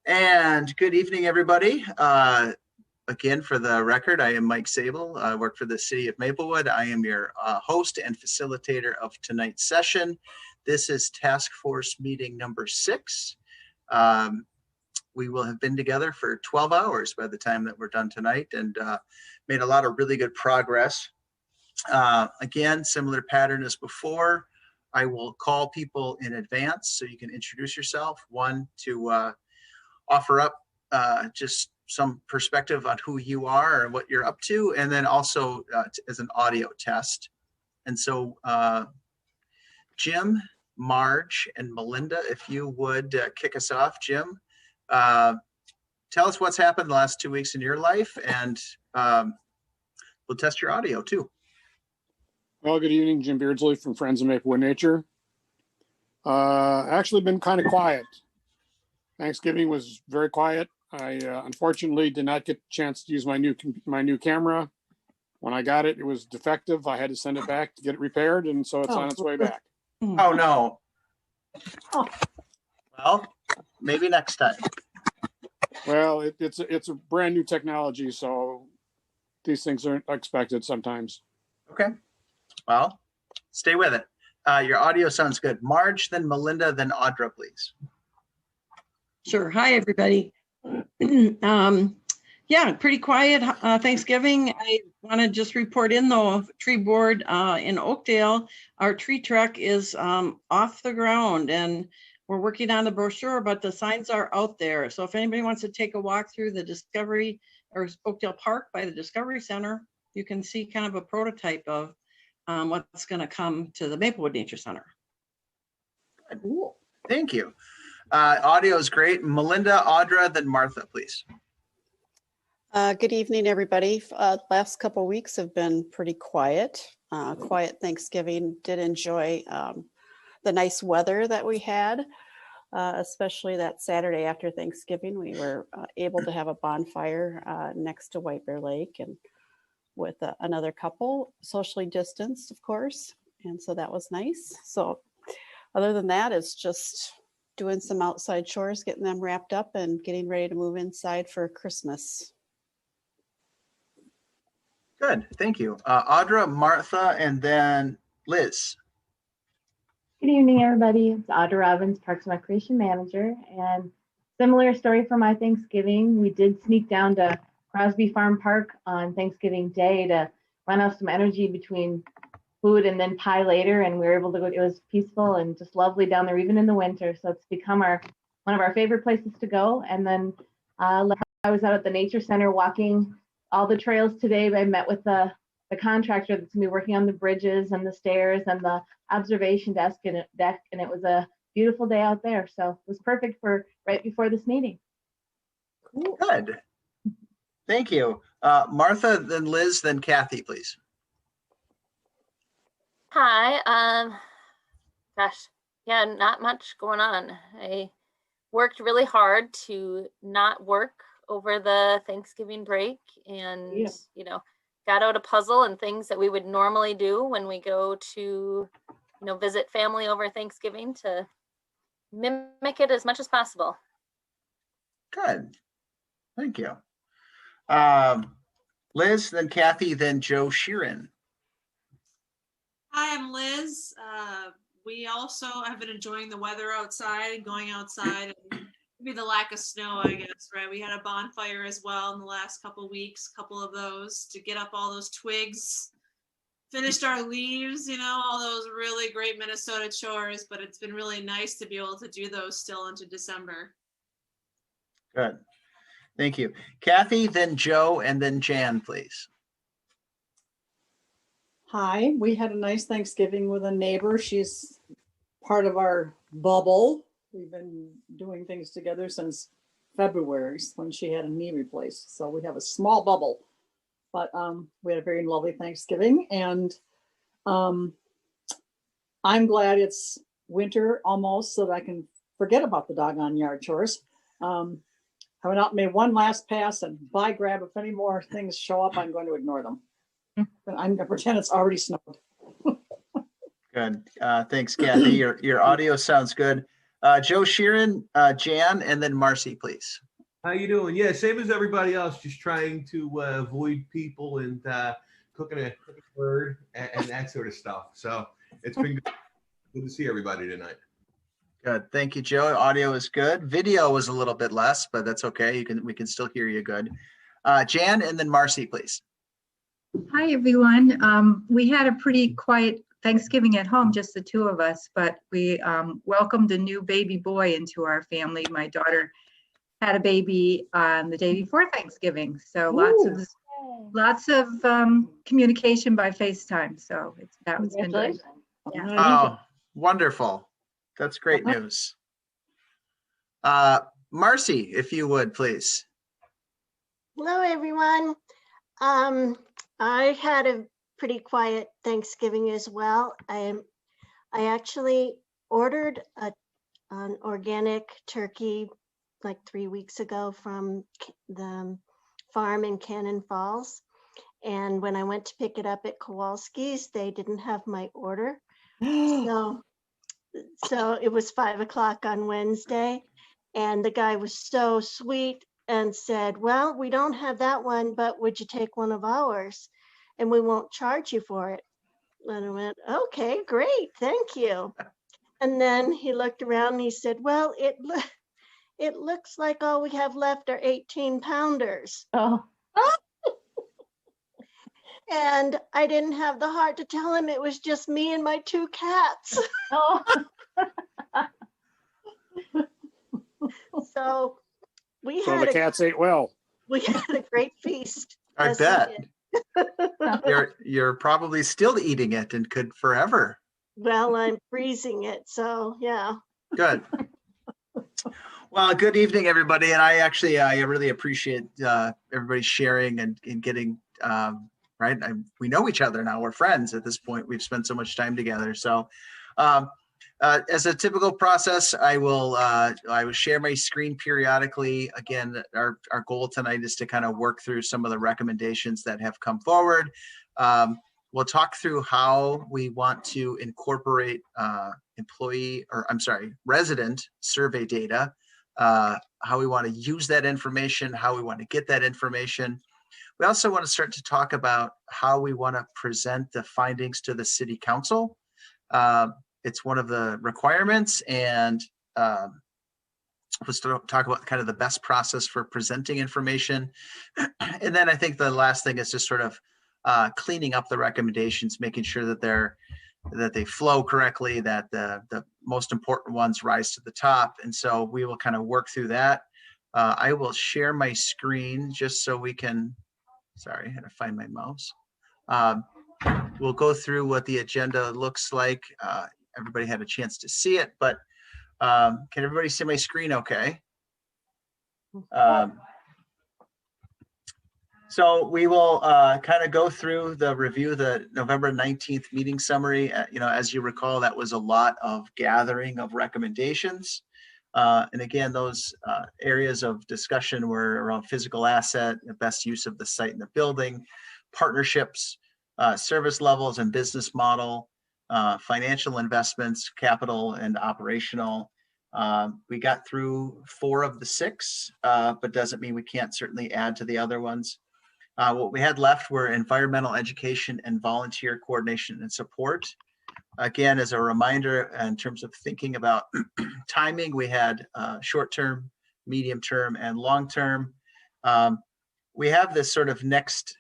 And good evening, everybody. Again, for the record, I am Mike Sable. I work for the city of Maplewood. I am your host and facilitator of tonight's session. This is Taskforce meeting number 6. We will have been together for 12 hours by the time that we're done tonight, and made a lot of really good progress. Again, similar pattern as before. I will call people in advance so you can introduce yourself. One, to offer up just some perspective on who you are and what you're up to, and then also as an audio test. And so Jim, Marge, and Melinda, if you would kick us off. Jim, tell us what's happened the last 2 weeks in your life, and we'll test your audio too. Well, good evening, Jim Beardsley from Friends of Maplewood Nature. Actually been kind of quiet. Thanksgiving was very quiet. I unfortunately did not get a chance to use my new camera. When I got it, it was defective. I had to send it back to get it repaired, and so it's on its way back. Oh no. Oh. Well, maybe next time. Well, it's a brand new technology, so these things are expected sometimes. Okay. Well, stay with it. Your audio sounds good. Marge, then Melinda, then Audra, please. Sure. Hi, everybody. Yeah, pretty quiet Thanksgiving. I want to just report in the tree board in Oakdale. Our tree truck is off the ground, and we're working on the brochure, but the signs are out there. So if anybody wants to take a walk through the Discovery or Oakdale Park by the Discovery Center, you can see kind of a prototype of what's going to come to the Maplewood Nature Center. Cool. Thank you. Audio is great. Melinda, Audra, then Martha, please. Good evening, everybody. Last couple of weeks have been pretty quiet. Quiet Thanksgiving. Did enjoy the nice weather that we had, especially that Saturday after Thanksgiving. We were able to have a bonfire next to White Bear Lake, and with another couple, socially distanced, of course. And so that was nice. So other than that, it's just doing some outside chores, getting them wrapped up, and getting ready to move inside for Christmas. Good, thank you. Audra, Martha, and then Liz. Good evening, everybody. It's Audra Robbins, Parks and Recreation Manager. And similar story for my Thanksgiving. We did sneak down to Crosby Farm Park on Thanksgiving Day to run off some energy between food and then pie later, and we were able to go. It was peaceful and just lovely down there, even in the winter. So it's become one of our favorite places to go. And then I was out at the Nature Center walking all the trails today. I met with the contractor that's gonna be working on the bridges and the stairs and the observation deck, and it was a beautiful day out there. So it was perfect for right before this meeting. Cool. Good. Thank you. Martha, then Liz, then Kathy, please. Hi. Gosh, yeah, not much going on. I worked really hard to not work over the Thanksgiving break, and got out a puzzle and things that we would normally do when we go to visit family over Thanksgiving, to mimic it as much as possible. Good. Thank you. Liz, then Kathy, then Joe Sheeran. Hi, I'm Liz. We also have been enjoying the weather outside and going outside, and maybe the lack of snow, I guess, right? We had a bonfire as well in the last couple of weeks, couple of those, to get up all those twigs, finished our leaves, all those really great Minnesota chores, but it's been really nice to be able to do those still into December. Good. Thank you. Kathy, then Joe, and then Jan, please. Hi, we had a nice Thanksgiving with a neighbor. She's part of our bubble. We've been doing things together since February when she had a knee replaced. So we have a small bubble, but we had a very lovely Thanksgiving, and I'm glad it's winter almost so that I can forget about the doggone yard chores. I went out and made one last pass and buy grab. If any more things show up, I'm going to ignore them. But I'm going to pretend it's already snowed. Good. Thanks, Kathy. Your audio sounds good. Joe Sheeran, Jan, and then Marcy, please. How you doing? Yeah, same as everybody else. Just trying to avoid people and cooking a bird and that sort of stuff. So it's been good to see everybody tonight. Good. Thank you, Joe. Audio is good. Video was a little bit less, but that's okay. We can still hear you good. Jan, and then Marcy, please. Hi, everyone. We had a pretty quiet Thanksgiving at home, just the two of us, but we welcomed a new baby boy into our family. My daughter had a baby on the day before Thanksgiving. So lots of communication by FaceTime. So that was been great. Yeah. Oh, wonderful. That's great news. Marcy, if you would, please. Hello, everyone. I had a pretty quiet Thanksgiving as well. I actually ordered an organic turkey like 3 weeks ago from the farm in Cannon Falls. And when I went to pick it up at Kowalski's, they didn't have my order. So it was 5 o'clock on Wednesday, and the guy was so sweet and said, well, we don't have that one, but would you take one of ours? And we won't charge you for it. And I went, okay, great, thank you. And then he looked around and he said, well, it looks like all we have left are 18-pounders. Oh. And I didn't have the heart to tell him it was just me and my 2 cats. Oh. So the cats ate well. We had a great feast. I bet. You're probably still eating it and could forever. Well, I'm freezing it, so yeah. Good. Well, good evening, everybody. And I really appreciate everybody sharing and getting right. We know each other now. We're friends at this point. We've spent so much time together. So as a typical process, I will share my screen periodically. Again, our goal tonight is to kind of work through some of the recommendations that have come forward. We'll talk through how we want to incorporate resident survey data, how we want to use that information, how we want to get that information. We also want to start to talk about how we want to present the findings to the City Council. It's one of the requirements, and let's talk about kind of the best process for presenting information. And then I think the last thing is just sort of cleaning up the recommendations, making sure that they flow correctly, that the most important ones rise to the top. And so we will kind of work through that. I will share my screen just so we can, sorry, I had to find my mouse. We'll go through what the agenda looks like. Everybody had a chance to see it, but can everybody see my screen okay? So we will kind of go through the review, the November 19th meeting summary. As you recall, that was a lot of gathering of recommendations. And again, those areas of discussion were around physical asset, the best use of the site and the building, partnerships, service levels and business model, financial investments, capital and operational. We got through 4 of the 6, but doesn't mean we can't certainly add to the other ones. What we had left were environmental education and volunteer coordination and support. Again, as a reminder, in terms of thinking about timing, we had short-term, medium-term, and long-term. We have this sort of next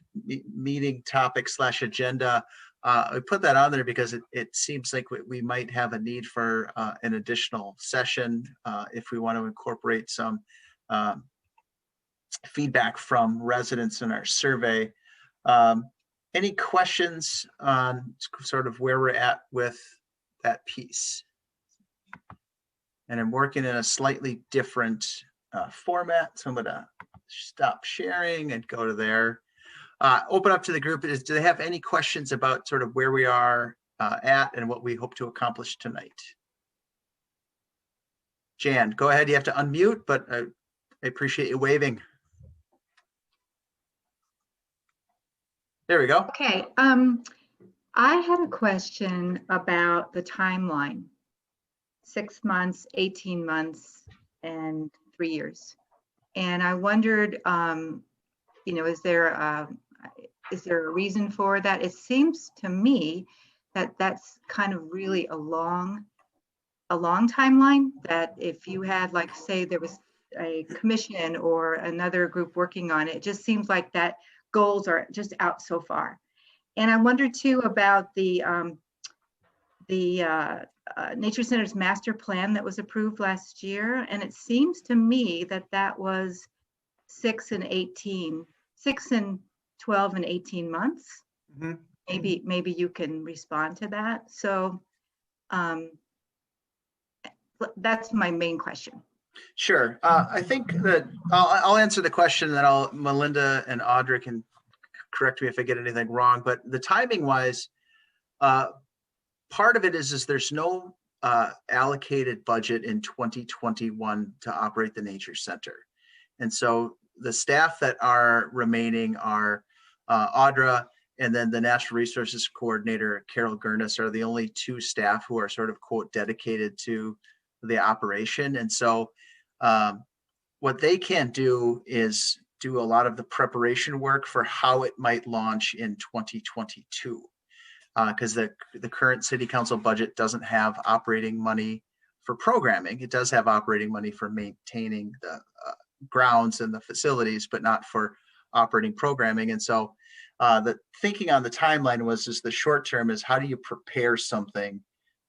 meeting topic / agenda. I put that on there because it seems like we might have a need for an additional session if we want to incorporate some feedback from residents in our survey. Any questions on sort of where we're at with that piece? And I'm working in a slightly different format, so I'm gonna stop sharing and go to there. Open up to the group. Do they have any questions about sort of where we are at and what we hope to accomplish tonight? Jan, go ahead. You have to unmute, but I appreciate you waving. There we go. Okay. I had a question about the timeline. 6 months, 18 months, and 3 years. And I wondered, you know, is there a reason for that? It seems to me that that's kind of really a long timeline, that if you had, like, say there was a commission or another group working on it, it just seems like that goals are just out so far. And I wondered too about the Nature Center's master plan that was approved last year. And it seems to me that that was 6 and 12 and 18 months. Mm-hmm. Maybe you can respond to that. So that's my main question. Sure. I think that I'll answer the question, and then Melinda and Audra can correct me if I get anything wrong. But the timing wise, part of it is there's no allocated budget in 2021 to operate the Nature Center. And so the staff that are remaining are Audra, and then the Natural Resources Coordinator, Carol Gurnis, are the only two staff who are sort of, quote, dedicated to the operation. And so what they can't do is do a lot of the preparation work for how it might launch in 2022. Because the current city council budget doesn't have operating money for programming. It does have operating money for maintaining the grounds and the facilities, but not for operating programming. And so the thinking on the timeline is the short term is, how do you prepare something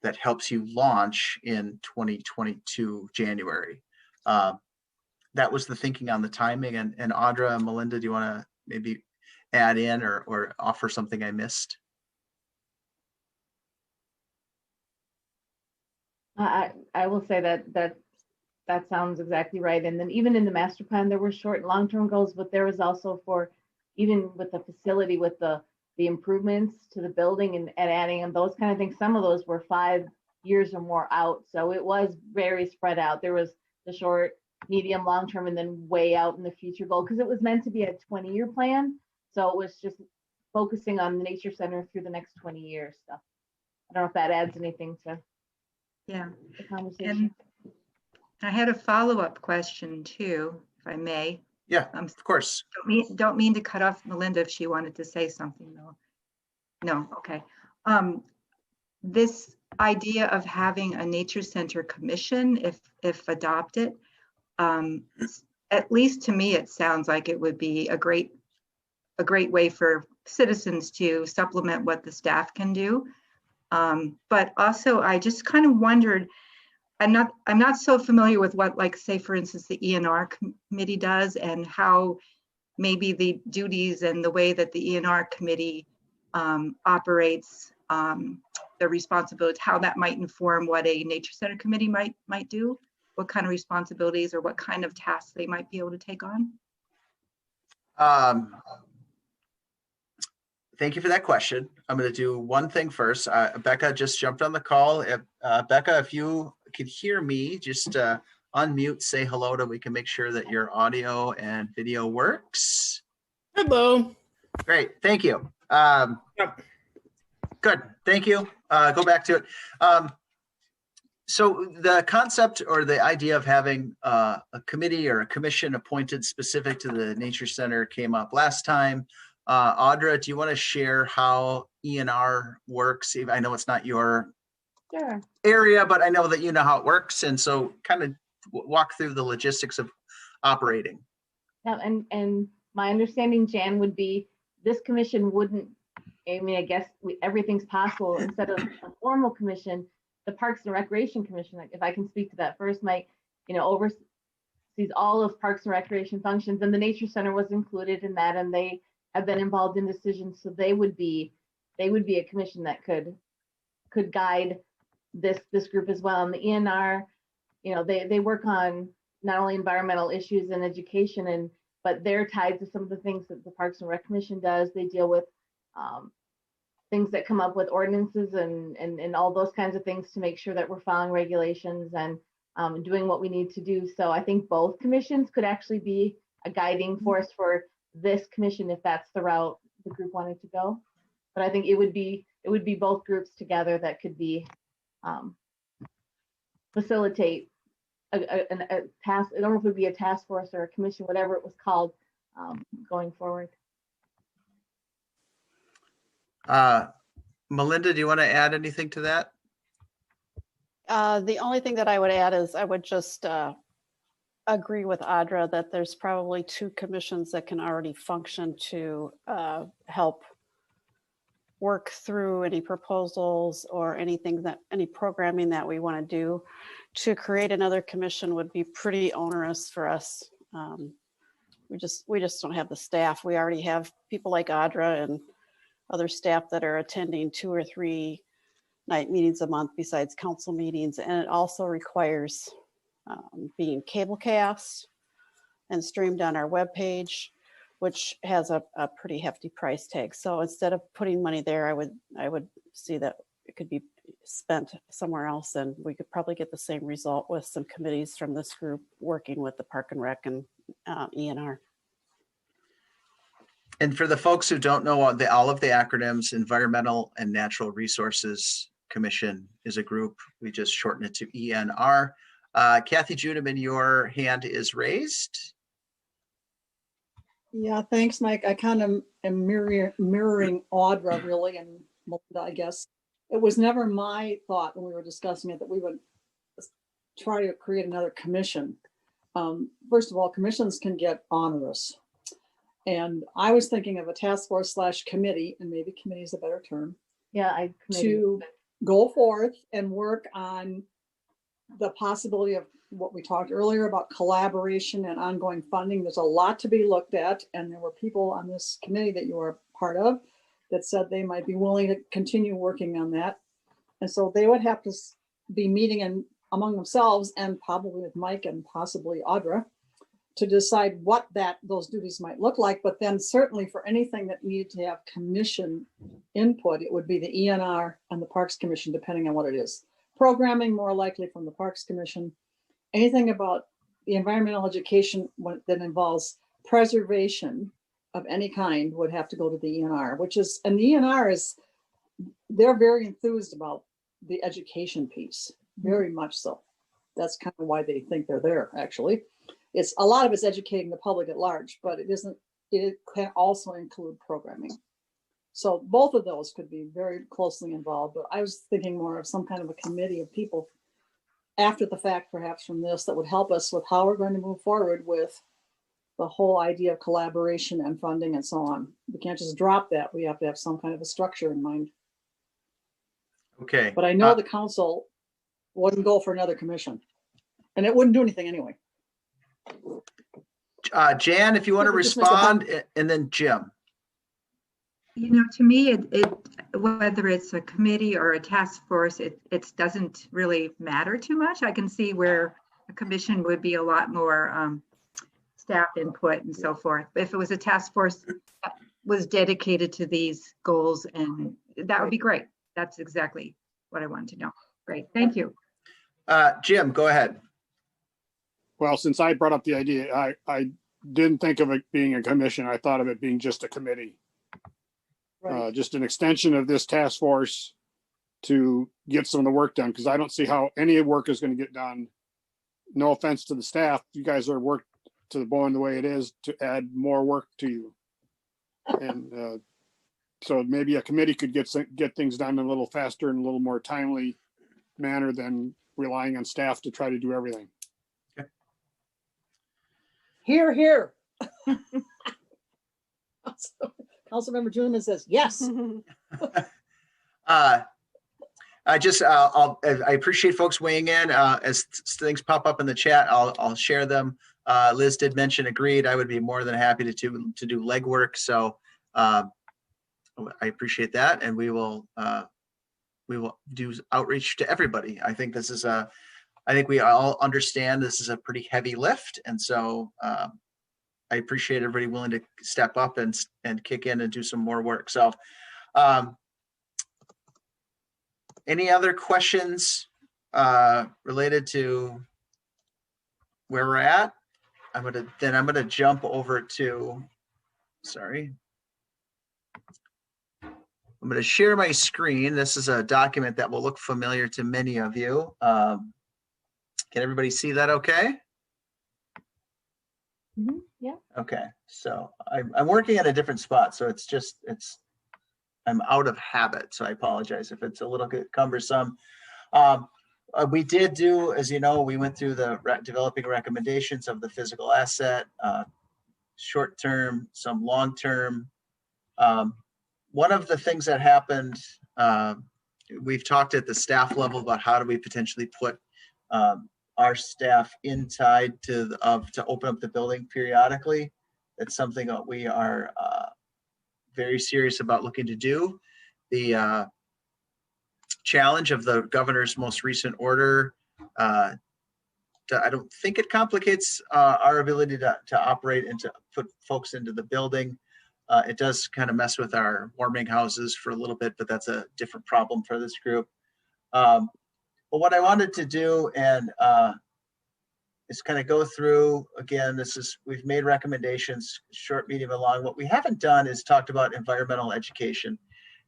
that helps you launch in 2022 January? That was the thinking on the timing. And Audra and Melinda, do you want to maybe add in or offer something I missed? I will say that sounds exactly right. And then even in the master plan, there were short and long-term goals, but there was also for, even with the facility, with the improvements to the building and adding and those kind of things, some of those were 5 years or more out. So it was very spread out. There was the short, medium, long-term, and then way out in the future goal, because it was meant to be a 20-year plan. So it was just focusing on the Nature Center through the next 20 years. So I don't know if that adds anything to the conversation. And I had a follow-up question too, if I may. Yeah, of course. Don't mean to cut off Melinda if she wanted to say something though. No, okay. This idea of having a Nature Center commission, if adopted, at least to me, it sounds like it would be a great way for citizens to supplement what the staff can do. But also, I just kind of wondered, I'm not so familiar with what, like, say, for instance, the ENR committee does, and how maybe the duties and the way that the ENR committee operates, the responsibilities, how that might inform what a Nature Center committee might do, what kind of responsibilities or what kind of tasks they might be able to take on. Thank you for that question. I'm going to do one thing first. Becca just jumped on the call. Becca, if you could hear me, just unmute, say hello, so we can make sure that your audio and video works. Hello. Great, thank you. Yep. Good, thank you. Go back to it. So the concept or the idea of having a committee or a commission appointed specific to the Nature Center came up last time. Audra, do you want to share how ENR works? I know it's not your area, but I know that you know how it works. And so kind of walk through the logistics of operating. Yeah, and my understanding, Jan, would be this commission wouldn't, I mean, I guess everything's possible. Instead of a formal commission, the Parks and Recreation Commission, if I can speak to that first, might, oversees all of Parks and Recreation functions, and the Nature Center was included in that, and they have been involved in decisions, so they would be a commission that could guide this group as well. And the ENR, they work on not only environmental issues and education, but they're tied to some of the things that the Parks and Rec Commission does. They deal with things that come up with ordinances and all those kinds of things to make sure that we're following regulations and doing what we need to do. So I think both commissions could actually be a guiding force for this commission if that's the route the group wanted to go. But I think it would be both groups together that could be facilitate a task. I don't know if it would be a task force or a commission, whatever it was called, going forward. Melinda, do you want to add anything to that? The only thing that I would add is I would just agree with Audra that there's probably 2 commissions that can already function to help work through any proposals or anything that any programming that we want to do. To create another commission would be pretty onerous for us. We just don't have the staff. We already have people like Audra and other staff that are attending 2 or 3 night meetings a month besides council meetings. And it also requires being cablecast and streamed on our webpage, which has a pretty hefty price tag. So instead of putting money there, I would see that it could be spent somewhere else, and we could probably get the same result with some committees from this group working with the Park and Rec and ENR. And for the folks who don't know all of the acronyms, Environmental and Natural Resources Commission is a group. We just shorten it to ENR. Kathy Juneman, your hand is raised. Yeah, thanks, Mike. I kind of am mirroring Audra, really, and Melinda, I guess. It was never my thought when we were discussing it that we would try to create another commission. First of all, commissions can get onerous. And I was thinking of a task force / committee, and maybe committee is a better term, Yeah, to go forth and work on the possibility of what we talked earlier about collaboration and ongoing funding. There's a lot to be looked at, and there were people on this committee that you are part of that said they might be willing to continue working on that. And so they would have to be meeting among themselves and probably with Mike and possibly Audra to decide what those duties might look like. But then certainly for anything that needed to have commission input, it would be the ENR and the Parks Commission, depending on what it is. Programming more likely from the Parks Commission. Anything about the environmental education that involves preservation of any kind would have to go to the ENR, and the ENR they're very enthused about the education piece, very much so. That's kind of why they think they're there, actually. A lot of it's educating the public at large, but it can also include programming. So both of those could be very closely involved, but I was thinking more of some kind of a committee of people after the fact, perhaps from this, that would help us with how we're going to move forward with the whole idea of collaboration and funding and so on. We can't just drop that. We have to have some kind of a structure in mind. Okay. But I know the council wouldn't go for another commission, and it wouldn't do anything anyway. Jan, if you want to respond, and then Jim. You know, to me, whether it's a committee or a task force, it doesn't really matter too much. I can see where a commission would be a lot more staff input and so forth. If it was a task force that was dedicated to these goals, and that would be great. That's exactly what I wanted to know. Great, thank you. Jim, go ahead. Well, since I brought up the idea, I didn't think of it being a commission. I thought of it being just a committee. Right. Just an extension of this task force to get some of the work done, because I don't see how any work is going to get done. No offense to the staff. You guys are worked to the bone the way it is to add more work to you. And so maybe a committee could get things done a little faster and a little more timely manner than relying on staff to try to do everything. Okay. Hear, hear. Councilmember Juneman says yes. I appreciate folks weighing in. As things pop up in the chat, I'll share them. Liz did mention agreed. I would be more than happy to do legwork. So I appreciate that, and we will do outreach to everybody. I think I think we all understand this is a pretty heavy lift, and so I appreciate everybody willing to step up and kick in and do some more work. So any other questions related to where we're at? I'm gonna jump over to, sorry. I'm gonna share my screen. This is a document that will look familiar to many of you. Can everybody see that okay? Yeah. Okay, so I'm working at a different spot, so I'm out of habit, so I apologize if it's a little bit cumbersome. We did do, as you know, we went through the developing recommendations of the physical asset, short-term, some long-term. One of the things that happened, we've talked at the staff level about how do we potentially put our staff inside to open up the building periodically. That's something that we are very serious about looking to do. The challenge of the governor's most recent order, I don't think it complicates our ability to operate and to put folks into the building. It does kind of mess with our warming houses for a little bit, but that's a different problem for this group. But what I wanted to do is kind of go through, again, we've made recommendations, short, medium, and long. What we haven't done is talked about environmental education.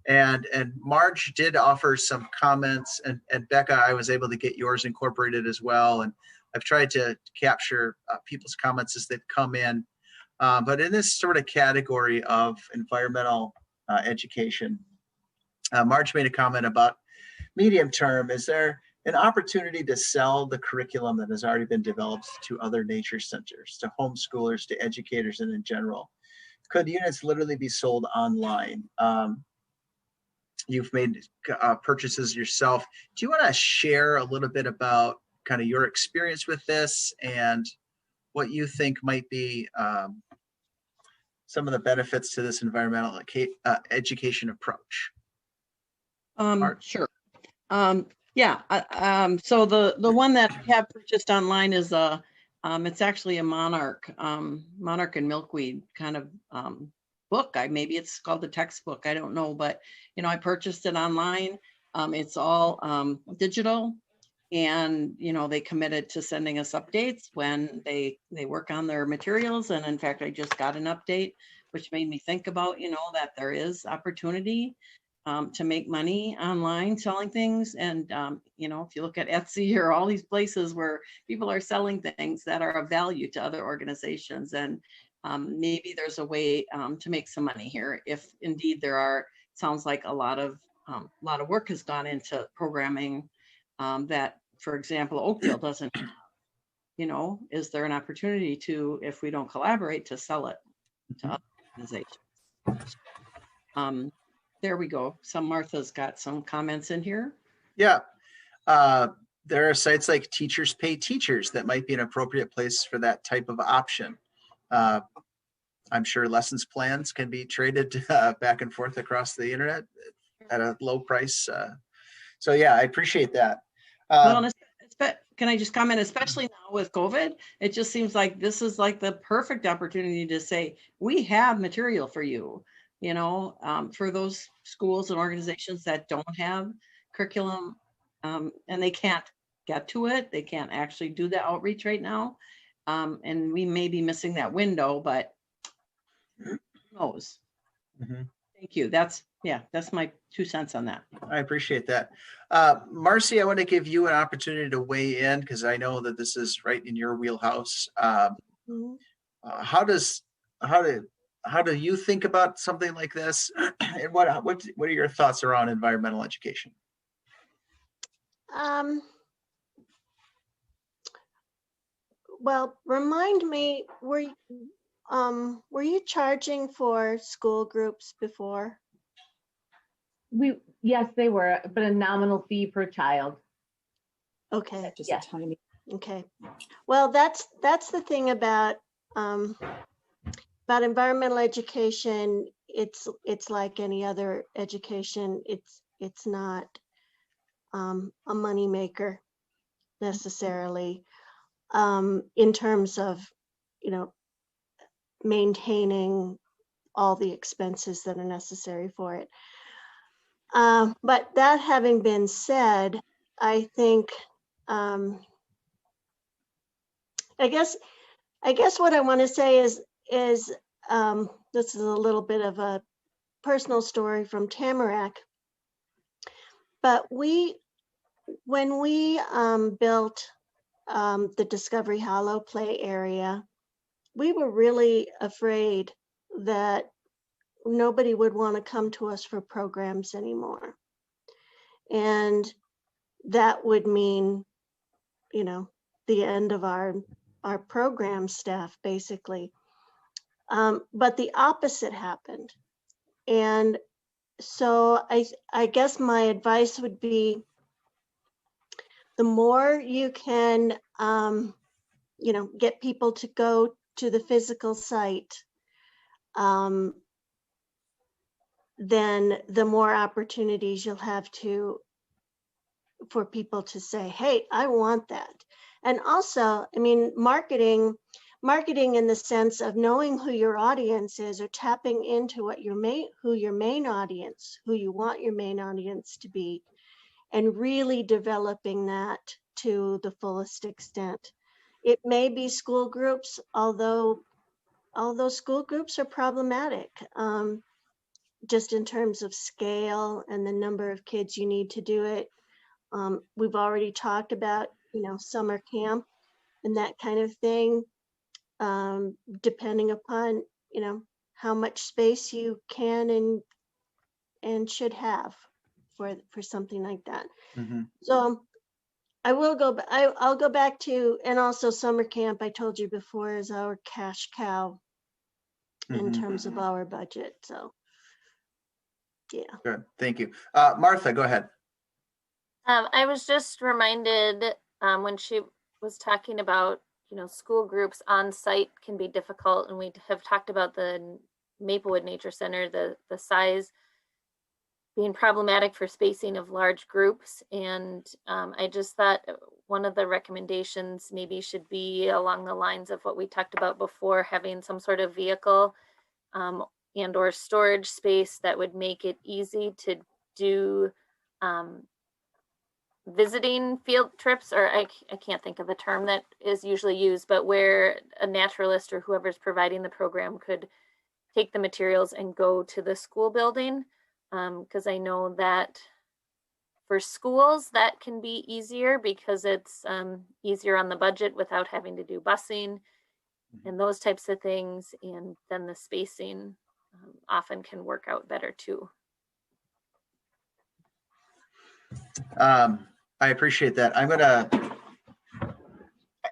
And Marge did offer some comments, and Becca, I was able to get yours incorporated as well. And I've tried to capture people's comments as they've come in. But in this sort of category of environmental education, Marge made a comment about medium term. Is there an opportunity to sell the curriculum that has already been developed to other nature centers, to homeschoolers, to educators, and in general? Could units literally be sold online? You've made purchases yourself. Do you want to share a little bit about kind of your experience with this and what you think might be some of the benefits to this environmental education approach? Sure. Yeah. So the one that I have purchased online is it's actually a monarch and milkweed kind of book. Maybe it's called the textbook. I don't know, but I purchased it online. It's all digital, and they committed to sending us updates when they work on their materials. And in fact, I just got an update, which made me think about that there is opportunity to make money online selling things. And if you look at Etsy or all these places where people are selling things that are of value to other organizations, and maybe there's a way to make some money here if indeed there are. Sounds like a lot of work has gone into programming that, for example, Oakdale doesn't. Is there an opportunity to, if we don't collaborate, to sell it to other organizations? There we go. Martha's got some comments in here. Yeah. There are sites like Teachers Pay Teachers that might be an appropriate place for that type of option. I'm sure lessons plans can be traded back and forth across the internet at a low price. So yeah, I appreciate that. Can I just comment, especially now with COVID, it just seems like this is like the perfect opportunity to say, we have material for you, for those schools and organizations that don't have curriculum and they can't get to it. They can't actually do the outreach right now. And we may be missing that window, but who knows? Mm-hmm. Thank you. That's my 2 cents on that. I appreciate that. Marcy, I want to give you an opportunity to weigh in because I know that this is right in your wheelhouse. How do you think about something like this? And what are your thoughts around environmental education? Well, remind me, were you charging for school groups before? Yes, they were, but a nominal fee per child. Okay. Just a tiny. Okay. Well, that's the thing about environmental education. It's like any other education. It's not a moneymaker necessarily in terms of maintaining all the expenses that are necessary for it. But that having been said, I think I guess what I want to say is this is a little bit of a personal story from Tamarack. But when we built the Discovery Hollow play area, we were really afraid that nobody would want to come to us for programs anymore. And that would mean, you know, the end of our program staff, basically. But the opposite happened. And so I guess my advice would be, the more you can, you know, get people to go to the physical site, then the more opportunities you'll have for people to say, hey, I want that. And also, I mean, marketing in the sense of knowing who your audience is, or tapping into what who you want your main audience to be, and really developing that to the fullest extent. It may be school groups, although school groups are problematic, just in terms of scale and the number of kids you need to do it. We've already talked about, you know, summer camp and that kind of thing, depending upon, you know, how much space you can and should have for something like that. Mhm. So I will go. I'll go back to, and also summer camp, I told you before, is our cash cow in terms of our budget. So yeah. Good, thank you. Martha, go ahead. I was just reminded when she was talking about, you know, school groups on site can be difficult, and we have talked about the Maplewood Nature Center, the size being problematic for spacing of large groups. And I just thought one of the recommendations maybe should be along the lines of what we talked about before, having some sort of vehicle and or storage space that would make it easy to do visiting field trips, or I can't think of the term that is usually used, but where a naturalist or whoever's providing the program could take the materials and go to the school building. Because I know that for schools that can be easier because it's easier on the budget without having to do busing and those types of things. And then the spacing often can work out better too. I appreciate that. I'm gonna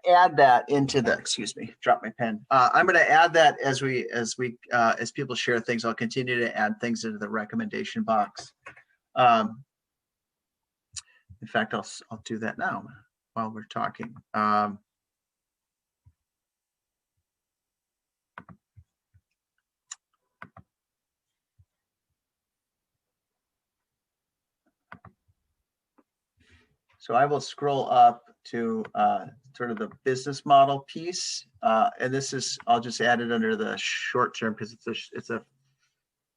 add that into the, excuse me, drop my pen. I'm gonna add that as people share things, I'll continue to add things into the recommendation box. In fact, I'll do that now while we're talking. So I will scroll up to sort of the business model piece, and this is, I'll just add it under the short term because it's a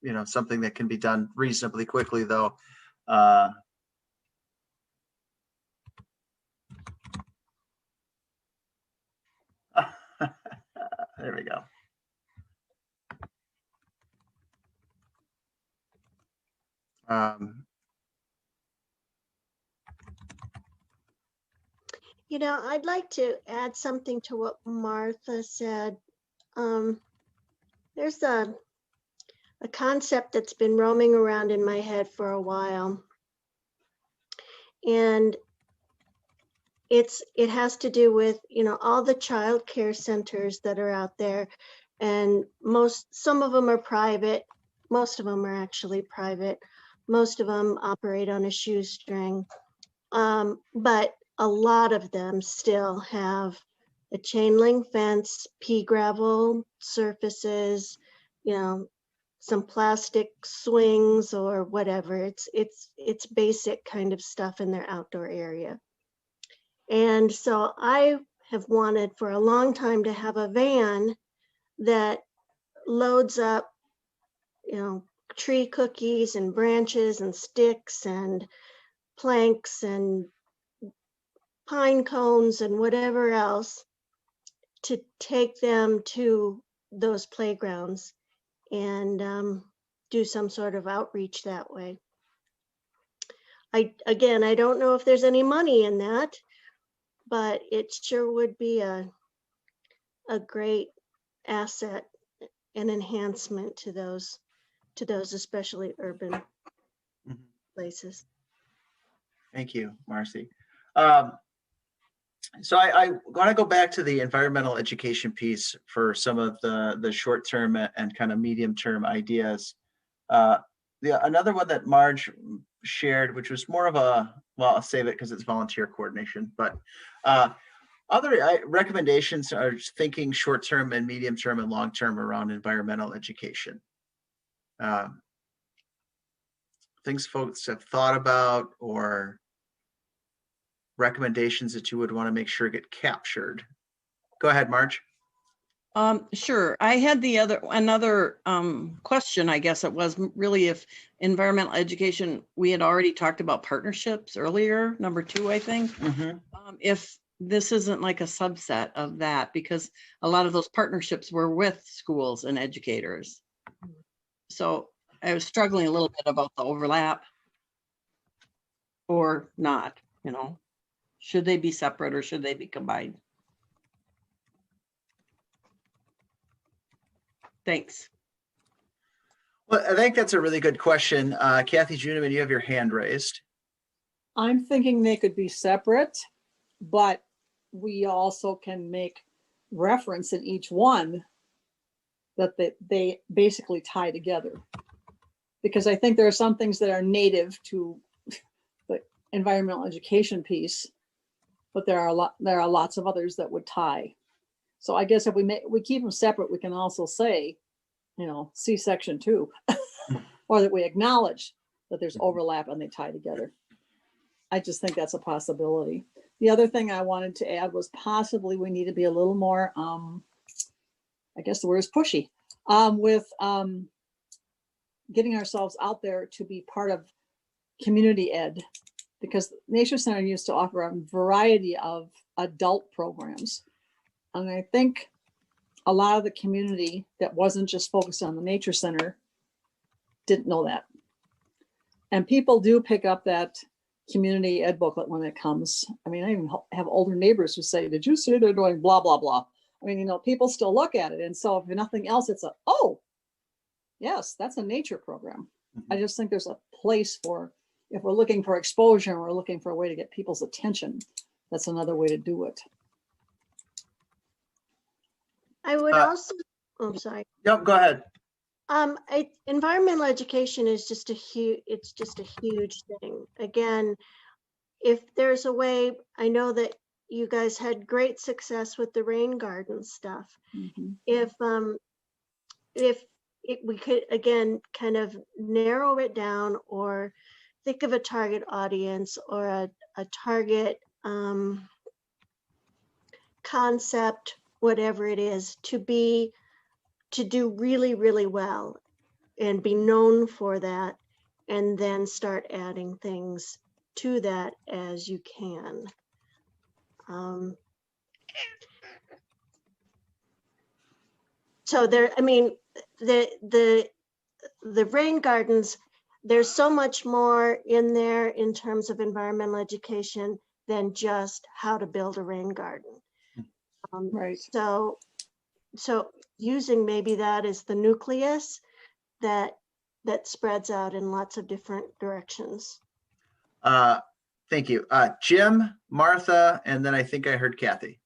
you know, something that can be done reasonably quickly though. There we go. You know, I'd like to add something to what Martha said. There's a concept that's been roaming around in my head for a while. And it has to do with, you know, all the child care centers that are out there, and some of them are private. Most of them are actually private. Most of them operate on a shoestring. But a lot of them still have a chain link fence, pea gravel surfaces, you know, some plastic swings or whatever. It's basic kind of stuff in their outdoor area. And so I have wanted for a long time to have a van that loads up, you know, tree cookies and branches and sticks and planks and pine cones and whatever else, to take them to those playgrounds and do some sort of outreach that way. I don't know if there's any money in that, but it sure would be a great asset and enhancement to those especially urban Mhm. places. Thank you, Marcy. So I want to go back to the environmental education piece for some of the short-term and kind of medium-term ideas. Another one that Marge shared, which was more of a, well, I'll save it because it's volunteer coordination, but other recommendations are thinking short-term and medium-term and long-term around environmental education. Things folks have thought about or recommendations that you would want to make sure get captured. Go ahead, Marge. Sure. I had another question, I guess it was really if environmental education, we had already talked about partnerships earlier, number 2, I think. Mm-hmm. If this isn't like a subset of that, because a lot of those partnerships were with schools and educators. So I was struggling a little bit about the overlap or not, should they be separate or should they be combined? Thanks. Well, I think that's a really good question. Kathy Juniman, you have your hand raised. I'm thinking they could be separate, but we also can make reference in each one that they basically tie together. Because I think there are some things that are native to the environmental education piece, but there are lots of others that would tie. So I guess if we keep them separate, we can also say, see section 2, or that we acknowledge that there's overlap and they tie together. I just think that's a possibility. The other thing I wanted to add was possibly we need to be a little more, I guess the word is pushy, with getting ourselves out there to be part of community ed, because Nature Center used to offer a variety of adult programs. And I think a lot of the community that wasn't just focused on the Nature Center didn't know that. And people do pick up that community ed booklet when it comes. I mean, I even have older neighbors who say, did you see they're doing blah, blah, blah. I mean, people still look at it. And so if nothing else, it's oh, yes, that's a nature program. Mm-hmm. I just think there's a place for, if we're looking for exposure and we're looking for a way to get people's attention, that's another way to do it. I would also, oh, sorry. Yep, go ahead. Environmental education is just it's just a huge thing. Again, if there's a way, I know that you guys had great success with the rain garden stuff. Mm-hmm. If we could, again, kind of narrow it down or think of a target audience or a target concept, whatever it is, to do really, really well and be known for that, and then start adding things to that as you can. So there, I mean, the rain gardens, there's so much more in there in terms of environmental education than just how to build a rain garden. Right. So using maybe that as the nucleus that spreads out in lots of different directions. Thank you. Jim, Martha, and then I think I heard Kathy.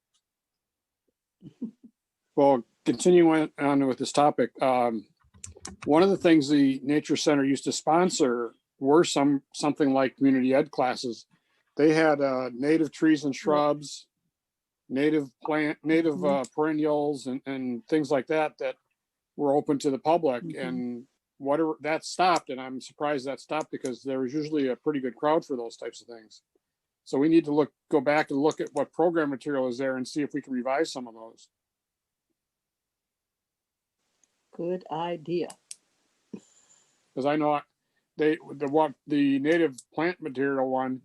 Well, continuing on with this topic, one of the things the Nature Center used to sponsor were something like community ed classes. They had native trees and shrubs, native perennials and things like that were open to the public. Mm-hmm. And whatever that stopped, and I'm surprised that stopped because there was usually a pretty good crowd for those types of things. So we need to go back and look at what program material is there and see if we can revise some of those. Good idea. Because I know the native plant material one,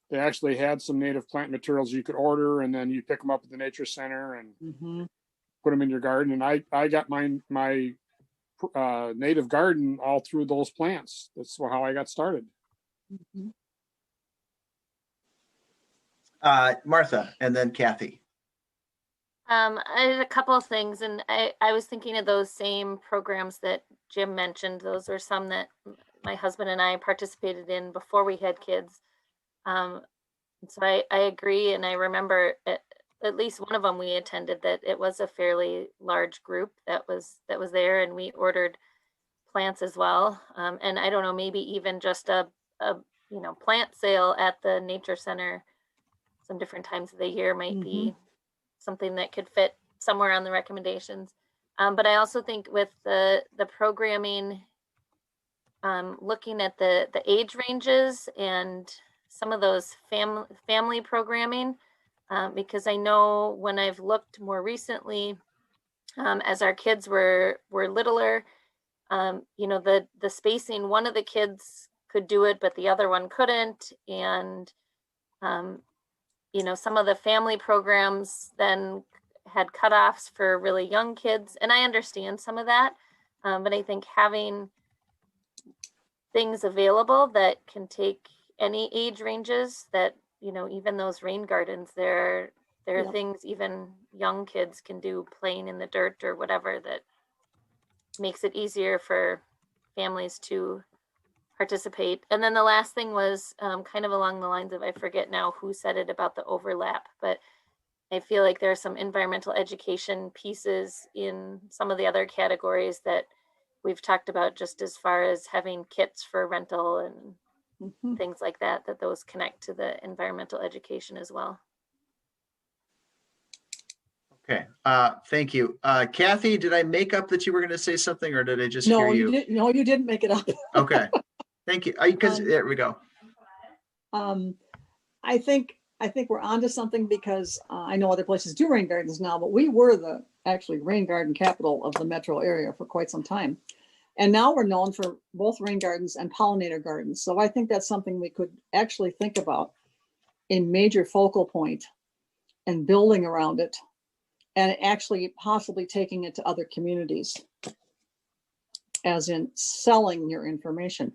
they actually had some native plant materials you could order, and then you pick them up at the Nature Center and mm-hmm. put them in your garden. And I got my native garden all through those plants. That's how I got started. Mm-hmm. Martha, and then Kathy. I had a couple of things, and I was thinking of those same programs that Jim mentioned. Those are some that my husband and I participated in before we had kids. So I agree, and I remember at least one of them we attended that it was a fairly large group that was there, and we ordered plants as well. And I don't know, maybe even just a plant sale at the nature center some different times of the year might be something that could fit somewhere on the recommendations. But I also think with the programming, looking at the age ranges and some of those family programming, because I know when I've looked more recently, as our kids were littler, the spacing, one of the kids could do it, but the other one couldn't. And, some of the family programs then had cutoffs for really young kids. And I understand some of that. But I think having things available that can take any age ranges, that, even those rain gardens, there are things even young kids can do, playing in the dirt or whatever, that makes it easier for families to participate. And then the last thing was kind of along the lines of, I forget now who said it about the overlap, but I feel like there are some environmental education pieces in some of the other categories that we've talked about, just as far as having kits for rental and things like that, that those connect to the environmental education as well. Okay, thank you. Kathy, did I make up that you were going to say something, or did I just hear you? No, you didn't make it up. Okay, thank you. Because there we go. I think we're onto something, because I know other places do rain gardens now, but we were the actually rain garden capital of the metro area for quite some time. And now we're known for both rain gardens and pollinator gardens. So I think that's something we could actually think about, a major focal point, and building around it, and actually possibly taking it to other communities, as in selling your information.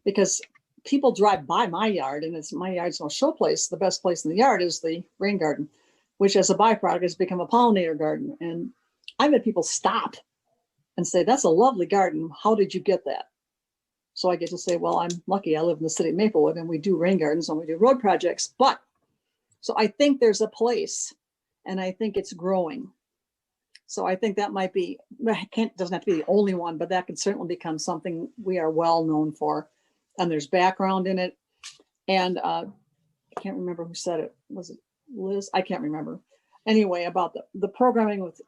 Because people drive by my yard, and my yard's no show place. The best place in the yard is the rain garden, which as a byproduct has become a pollinator garden. And I've had people stop and say, "That's a lovely garden. How did you get that?" So I get to say, well, I'm lucky. I live in the city of Maplewood, and we do rain gardens and we do road projects. But so I think there's a place, and I think it's growing. So I think that might be, doesn't have to be the only one, but that could certainly become something we are well known for. And there's background in it. And I can't remember who said it. Was it Liz? I can't remember. Anyway, about the programming with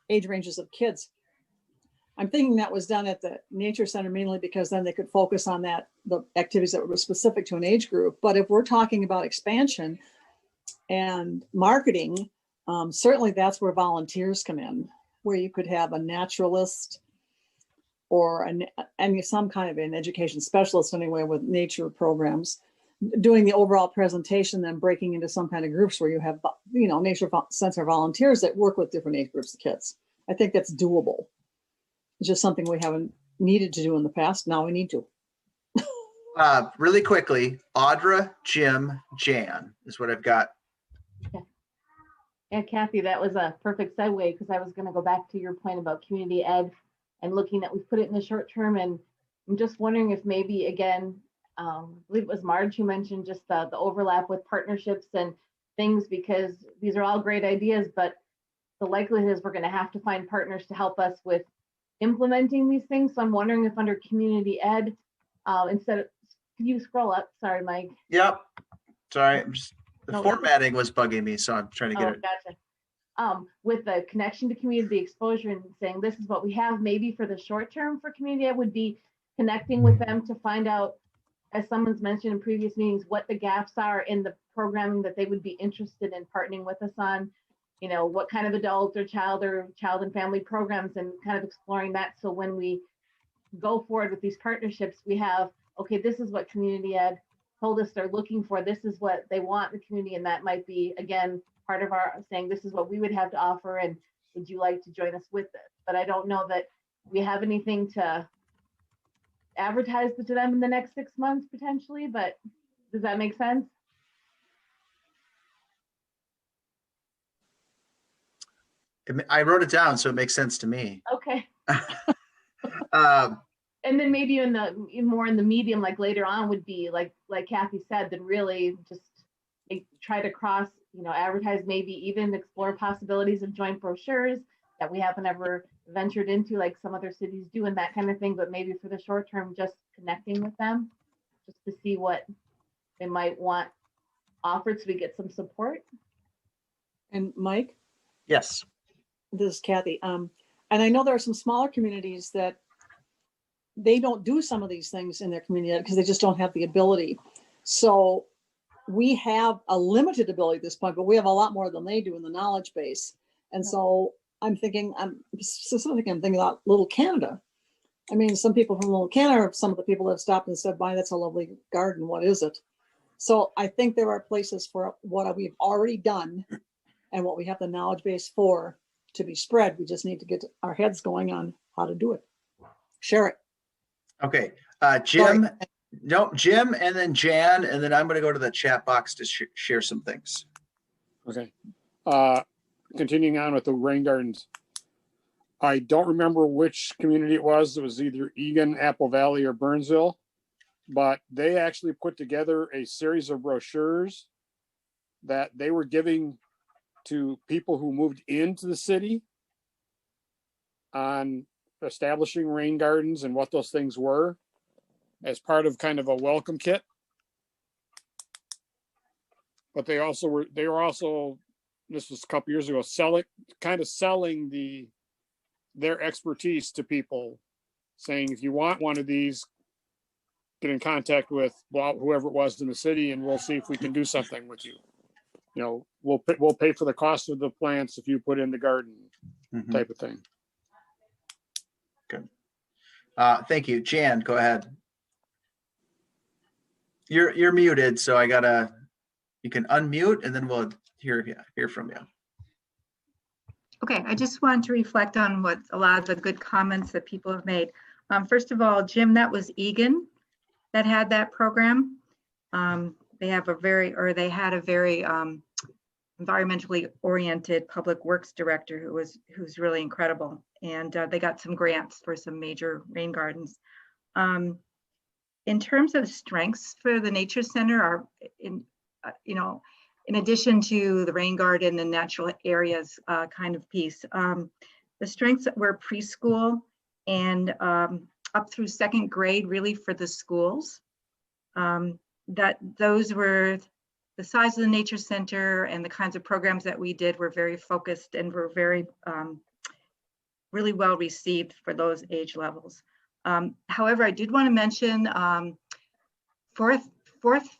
age ranges of kids. I'm thinking that was done at the nature center mainly because then they could focus on the activities that were specific to an age group. But if we're talking about expansion and marketing, certainly that's where volunteers come in, where you could have a naturalist or some kind of an education specialist anyway with nature programs doing the overall presentation, then breaking into some kind of groups where you have, nature center volunteers that work with different age groups of kids. I think that's doable. It's just something we haven't needed to do in the past. Now we need to. Really quickly, Audra, Jim, Jan is what I've got. Yeah, Kathy, that was a perfect segue, because I was going to go back to your point about community ed and looking at, we've put it in the short term, and I'm just wondering if maybe, again, I believe it was Marge who mentioned just the overlap with partnerships and things, because these are all great ideas, but the likelihood is we're going to have to find partners to help us with implementing these things. So I'm wondering if under community ed, instead of, can you scroll up? Sorry, Mike. Yep. Sorry. The formatting was bugging me, so I'm trying to get it. Gotcha. With the connection to community exposure and saying this is what we have, maybe for the short term for community ed would be connecting with them to find out, as someone's mentioned in previous meetings, what the gaps are in the programming that they would be interested in partnering with us on. What kind of adult or child and family programs, and kind of exploring that. So when we go forward with these partnerships, we have, okay, this is what community ed told us they're looking for. This is what they want in the community. And that might be, again, part of our saying, this is what we would have to offer. And would you like to join us with this? But I don't know that we have anything to advertise to them in the next 6 months potentially, but does that make sense? I wrote it down, so it makes sense to me. Okay. Um, And then maybe more in the medium, like later on would be like Kathy said, that really just try to cross, advertise, maybe even explore possibilities of joint brochures that we haven't ever ventured into like some other cities do and that kind of thing. But maybe for the short term, just connecting with them just to see what they might want offered so we get some support. And Mike, yes. this is Kathy. And I know there are some smaller communities that they don't do some of these things in their community because they just don't have the ability. So we have a limited ability at this point, but we have a lot more than they do in the knowledge base. And so I'm thinking about Little Canada. I mean, some people from Little Canada, some of the people have stopped and said, "Boy, that's a lovely garden. What is it?" So I think there are places for what we've already done and what we have the knowledge base for to be spread. We just need to get our heads going on how to do it. Share it. Okay, Jim. No, Jim, and then Jan, and then I'm going to go to the chat box to share some things. Okay. Continuing on with the rain gardens. I don't remember which community it was. It was either Egan, Apple Valley, or Burnsville, but they actually put together a series of brochures that they were giving to people who moved into the city on establishing rain gardens and what those things were as part of kind of a welcome kit. But they were also, this was a couple years ago, selling their expertise to people, saying, if you want one of these, get in contact with whoever it was in the city and we'll see if we can do something with you. We'll pay for the cost of the plants if you put in the garden, type of thing. Good. Thank you. Jan, go ahead. You're muted, so you can unmute and then we'll hear from you. Okay, I just wanted to reflect on what a lot of the good comments that people have made. First of all, Jim, that was Egan that had that program. They had a very environmentally oriented public works director who's really incredible, and they got some grants for some major rain gardens. In terms of strengths for the nature center, in addition to the rain garden and natural areas kind of piece, the strengths were preschool and up through second grade, really for the schools. Those were the size of the nature center, and the kinds of programs that we did were very focused and were very really well received for those age levels. However, I did want to mention fourth,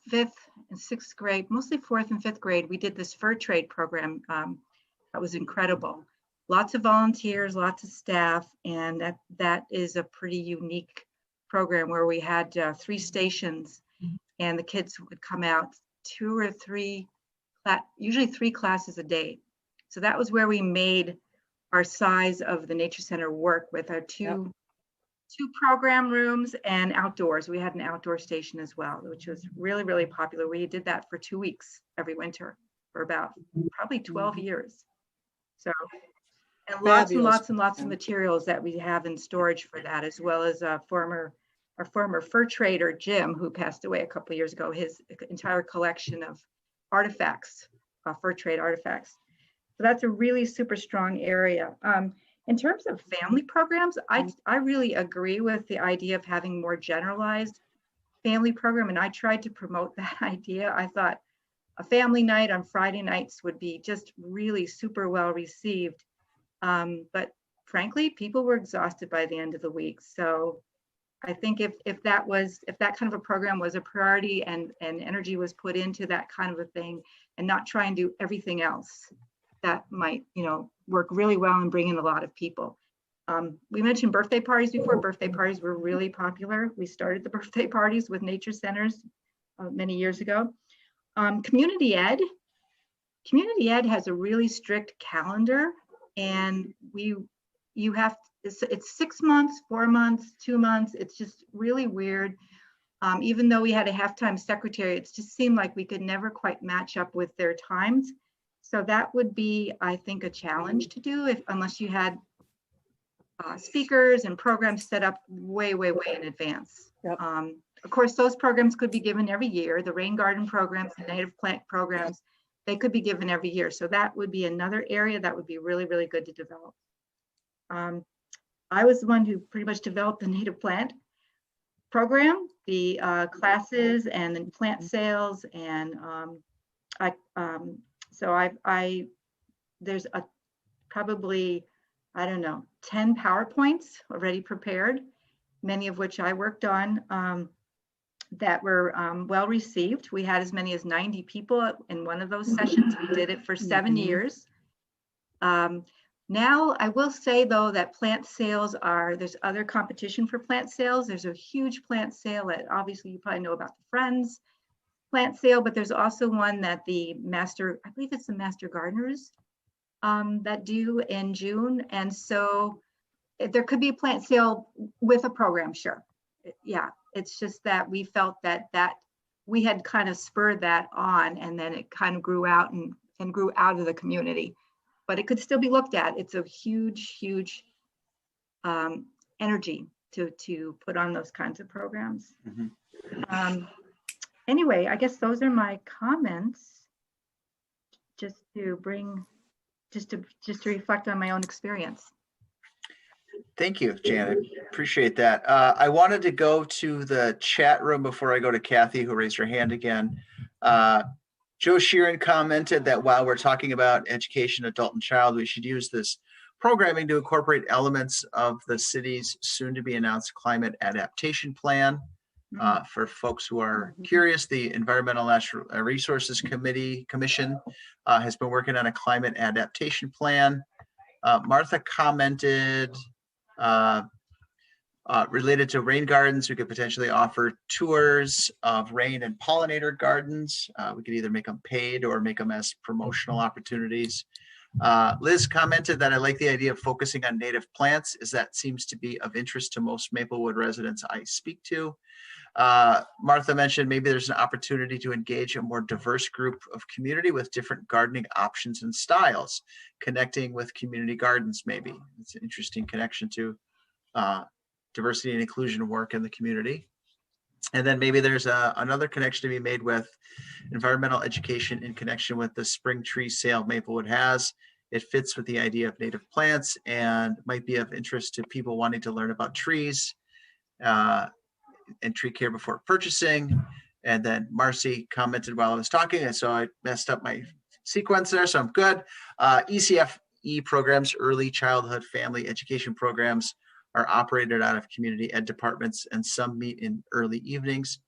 fifth, and sixth grade, mostly fourth and fifth grade, we did this fur trade program. That was incredible. Lots of volunteers, lots of staff, and that is a pretty unique program where we had 3 stations, and the kids would come out 2 or 3, usually 3 classes a day. So that was where we made our size of the nature center work with our two program rooms and outdoors. We had an outdoor station as well, which was really, really popular. We did that for 2 weeks every winter for about probably 12 years. So, and lots and lots and lots of materials that we have in storage for that, as well as our former fur trader, Jim, who passed away a couple of years ago, his entire collection of artifacts, fur trade artifacts. So that's a really super strong area. In terms of family programs, I really agree with the idea of having more generalized family program, and I tried to promote that idea. I thought a family night on Friday nights would be just really super well received. But frankly, people were exhausted by the end of the week. So I think if that kind of a program was a priority and energy was put into that kind of a thing, and not try and do everything else, that might, work really well and bring in a lot of people. We mentioned birthday parties before. Birthday parties were really popular. We started the birthday parties with nature centers many years ago. Community ed has a really strict calendar, and it's 6 months, 4 months, 2 months. It's just really weird. Even though we had a half-time secretary, it just seemed like we could never quite match up with their times. So that would be, I think, a challenge to do unless you had speakers and programs set up way in advance. Yep. Of course, those programs could be given every year. The rain garden programs, the native plant programs, they could be given every year. So that would be another area that would be really good to develop. I was the one who pretty much developed the native plant program, the classes and the plant sales, and there's probably, I don't know, 10 PowerPoints already prepared, many of which I worked on, that were well received. We had as many as 90 people in one of those sessions. We did it for 7 years. Now, I will say though that plant sales there's other competition for plant sales. There's a huge plant sale that obviously you probably know about, the Friends plant sale, but there's also one that I believe it's the Master Gardeners that do in June. And so there could be a plant sale with a program, sure. Yeah, it's just that we felt that we had kind of spurred that on, and then it kind of grew out and grew out of the community. But it could still be looked at. It's a huge energy to put on those kinds of programs. Anyway, I guess those are my comments, just to reflect on my own experience. Thank you, Janet. Appreciate that. I wanted to go to the chat room before I go to Kathy, who raised her hand again. Joe Sheeran commented that while we're talking about education, adult and child, we should use this programming to incorporate elements of the city's soon-to-be-announced climate adaptation plan. For folks who are curious, the Environmental Natural Resources Commission has been working on a climate adaptation plan. Martha commented related to rain gardens, we could potentially offer tours of rain and pollinator gardens. We could either make them paid or make them as promotional opportunities. Liz commented that I like the idea of focusing on native plants, as that seems to be of interest to most Maplewood residents I speak to. Martha mentioned maybe there's an opportunity to engage a more diverse group of community with different gardening options and styles, connecting with community gardens maybe. It's an interesting connection to diversity and inclusion work in the community. And then maybe there's another connection to be made with environmental education in connection with the spring tree sale Maplewood has. It fits with the idea of native plants and might be of interest to people wanting to learn about trees and tree care before purchasing. And then Marcy commented while I was talking, and so I messed up my sequence there, so I'm good. ECFE programs, early childhood family education programs, are operated out of community ed departments, and some meet in early evenings.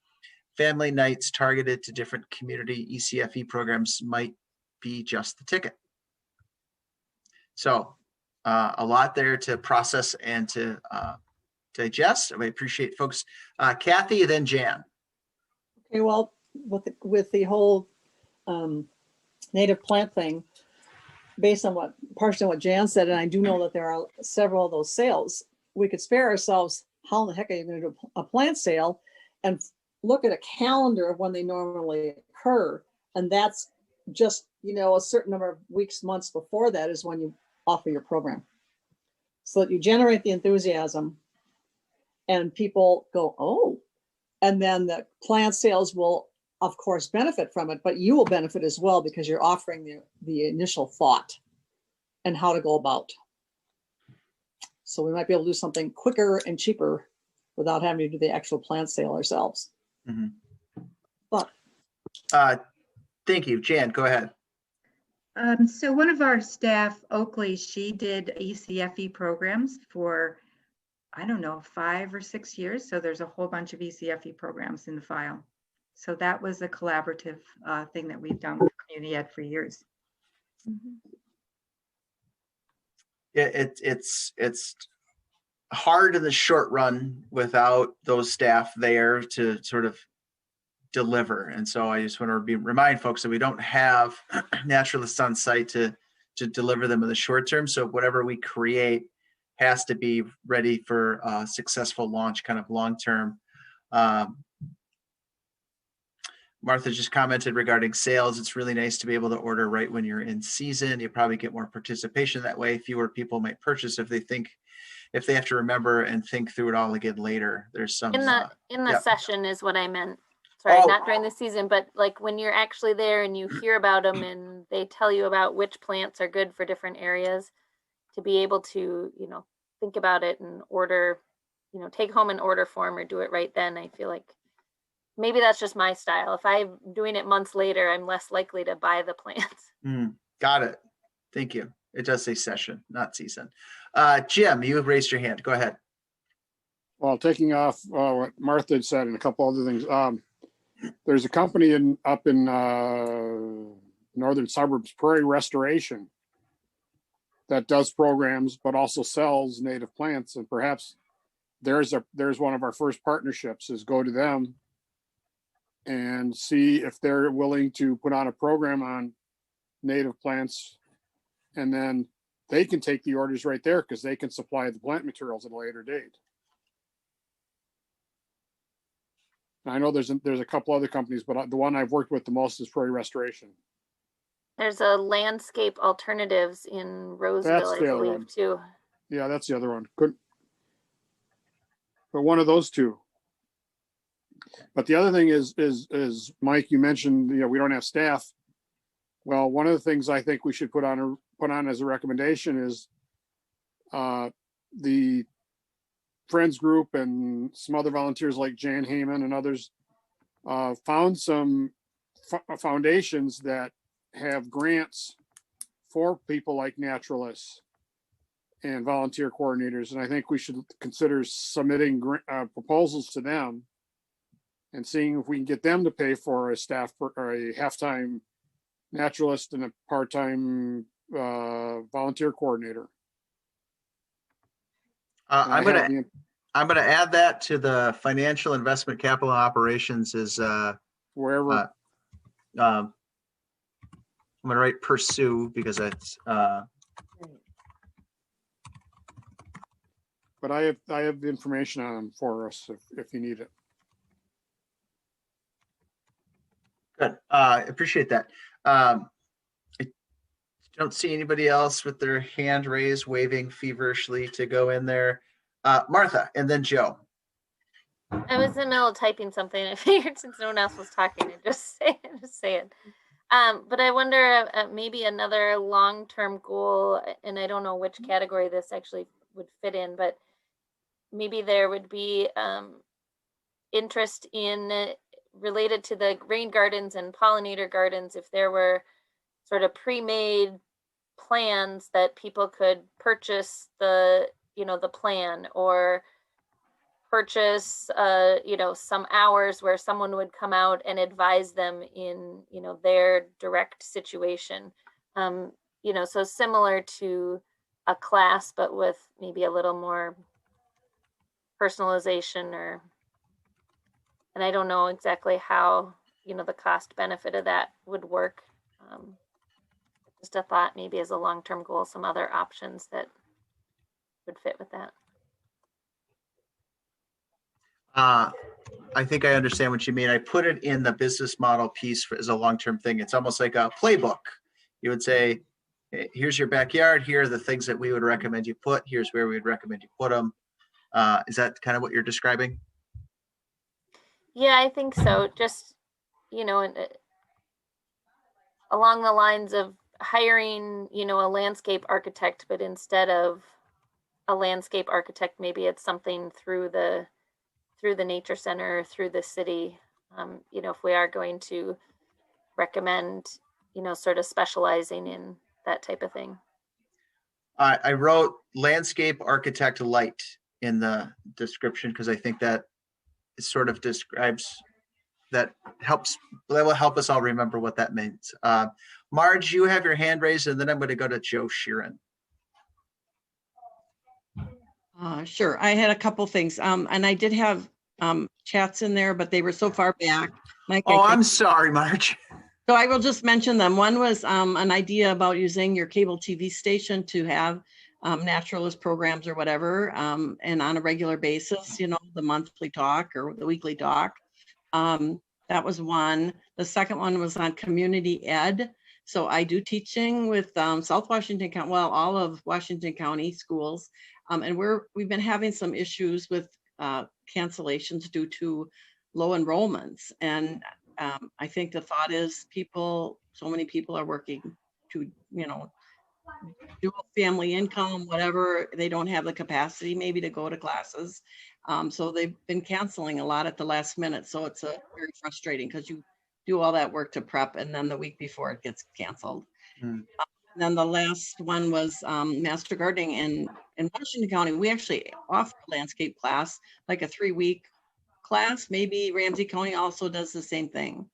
Family nights targeted to different community ECFE programs might be just the ticket. So a lot there to process and to digest. I appreciate folks. Kathy, then Jan. Okay, well, with the whole native plant thing, based on partially what Jan said, and I do know that there are several of those sales, we could spare ourselves, how in the heck are you going to do a plant sale, and look at a calendar of when they normally occur. And that's just, a certain number of weeks, months before that is when you offer your program. So that you generate the enthusiasm and people go, oh, and then the plant sales will, of course, benefit from it, but you will benefit as well because you're offering the initial thought and how to go about. So we might be able to do something quicker and cheaper without having to do the actual plant sale ourselves. Mm-hmm. But thank you. Jan, go ahead. So one of our staff, Oakley, she did ECFE programs for, I don't know, 5 or 6 years. So there's a whole bunch of ECFE programs in the file. So that was a collaborative thing that we've done with community ed for years. Mm-hmm. Yeah, it's hard in the short run without those staff there to sort of deliver. And so I just want to remind folks that we don't have naturalists on site to deliver them in the short term. So whatever we create has to be ready for a successful launch kind of long term. Martha just commented regarding sales. It's really nice to be able to order right when you're in season. You probably get more participation that way. Fewer people might purchase if they have to remember and think through it all again later. There's some In the yep. session is what I meant. Sorry, Oh. not during the season, but like when you're actually there and you hear about them and they tell you about which plants are good for different areas, to be able to, think about it and order, take home an order form or do it right then. I feel like maybe that's just my style. If I'm doing it months later, I'm less likely to buy the plants. Got it. Thank you. It does say session, not season. Jim, you raised your hand. Go ahead. Well, taking off what Martha had said and a couple other things. There's a company up in northern suburbs, Prairie Restoration, that does programs but also sells native plants. And perhaps there's one of our first partnerships is go to them and see if they're willing to put on a program on native plants, and then they can take the orders right there because they can supply the plant materials at a later date. I know there's a couple other companies, but the one I've worked with the most is Prairie Restoration. There's a Landscape Alternatives in Roseville, I believe, too. Yeah, that's the other one. But one of those two. But the other thing is Mike, you mentioned, we don't have staff. Well, one of the things I think we should put on as a recommendation is the Friends group and some other volunteers like Jan Heyman and others found some foundations that have grants for people like naturalists and volunteer coordinators. And I think we should consider submitting proposals to them and seeing if we can get them to pay for a staff or a half-time naturalist and a part-time volunteer coordinator. I'm going to add that to the financial investment capital operations is wherever. I'm going to write pursue because it's. But I have the information on them for us if you need it. Good. Appreciate that. I don't see anybody else with their hand raised, waving feverishly to go in there. Martha, and then Joe. I was in the middle of typing something. I figured since no one else was talking, I'd just say it. But I wonder maybe another long-term goal, and I don't know which category this actually would fit in, but maybe there would be interest in related to the rain gardens and pollinator gardens, if there were sort of pre-made plans that people could purchase the plan, or purchase some hours where someone would come out and advise them in their direct situation, so similar to a class but with maybe a little more personalization, and I don't know exactly how the cost benefit of that would work. Just a thought, maybe as a long-term goal, some other options that would fit with that. I think I understand what you mean. I put it in the business model piece as a long-term thing. It's almost like a playbook. You would say, hey, here's your backyard. Here are the things that we would recommend you put. Here's where we would recommend you put them. Is that kind of what you're describing? Yeah, I think so. Just, along the lines of hiring, a landscape architect, but instead of a landscape architect, maybe it's something through the nature center, through the city. If we are going to recommend, sort of specializing in that type of thing. I wrote landscape architect light in the description because I think that it sort of describes that will help us all remember what that means. Marge, you have your hand raised, and then I'm going to go to Joe Sheeran. Sure. I had a couple things, and I did have chats in there, but they were so far back. Mike, I'm sorry, Marge. So I will just mention them. One was an idea about using your cable TV station to have naturalist programs or whatever, and on a regular basis, the monthly talk or the weekly talk. That was one. The second one was on community ed. So I do teaching with South Washington County, well, all of Washington County schools. And we've been having some issues with cancellations due to low enrollments. And I think the thought is so many people are working to, dual family income, whatever, they don't have the capacity maybe to go to classes. So they've been canceling a lot at the last minute. So it's very frustrating because you do all that work to prep and then the week before it gets canceled. Mm. Then the last one was master gardening in Washington County. We actually offer a landscape class, like a 3-week class. Maybe Ramsey County also does the same thing.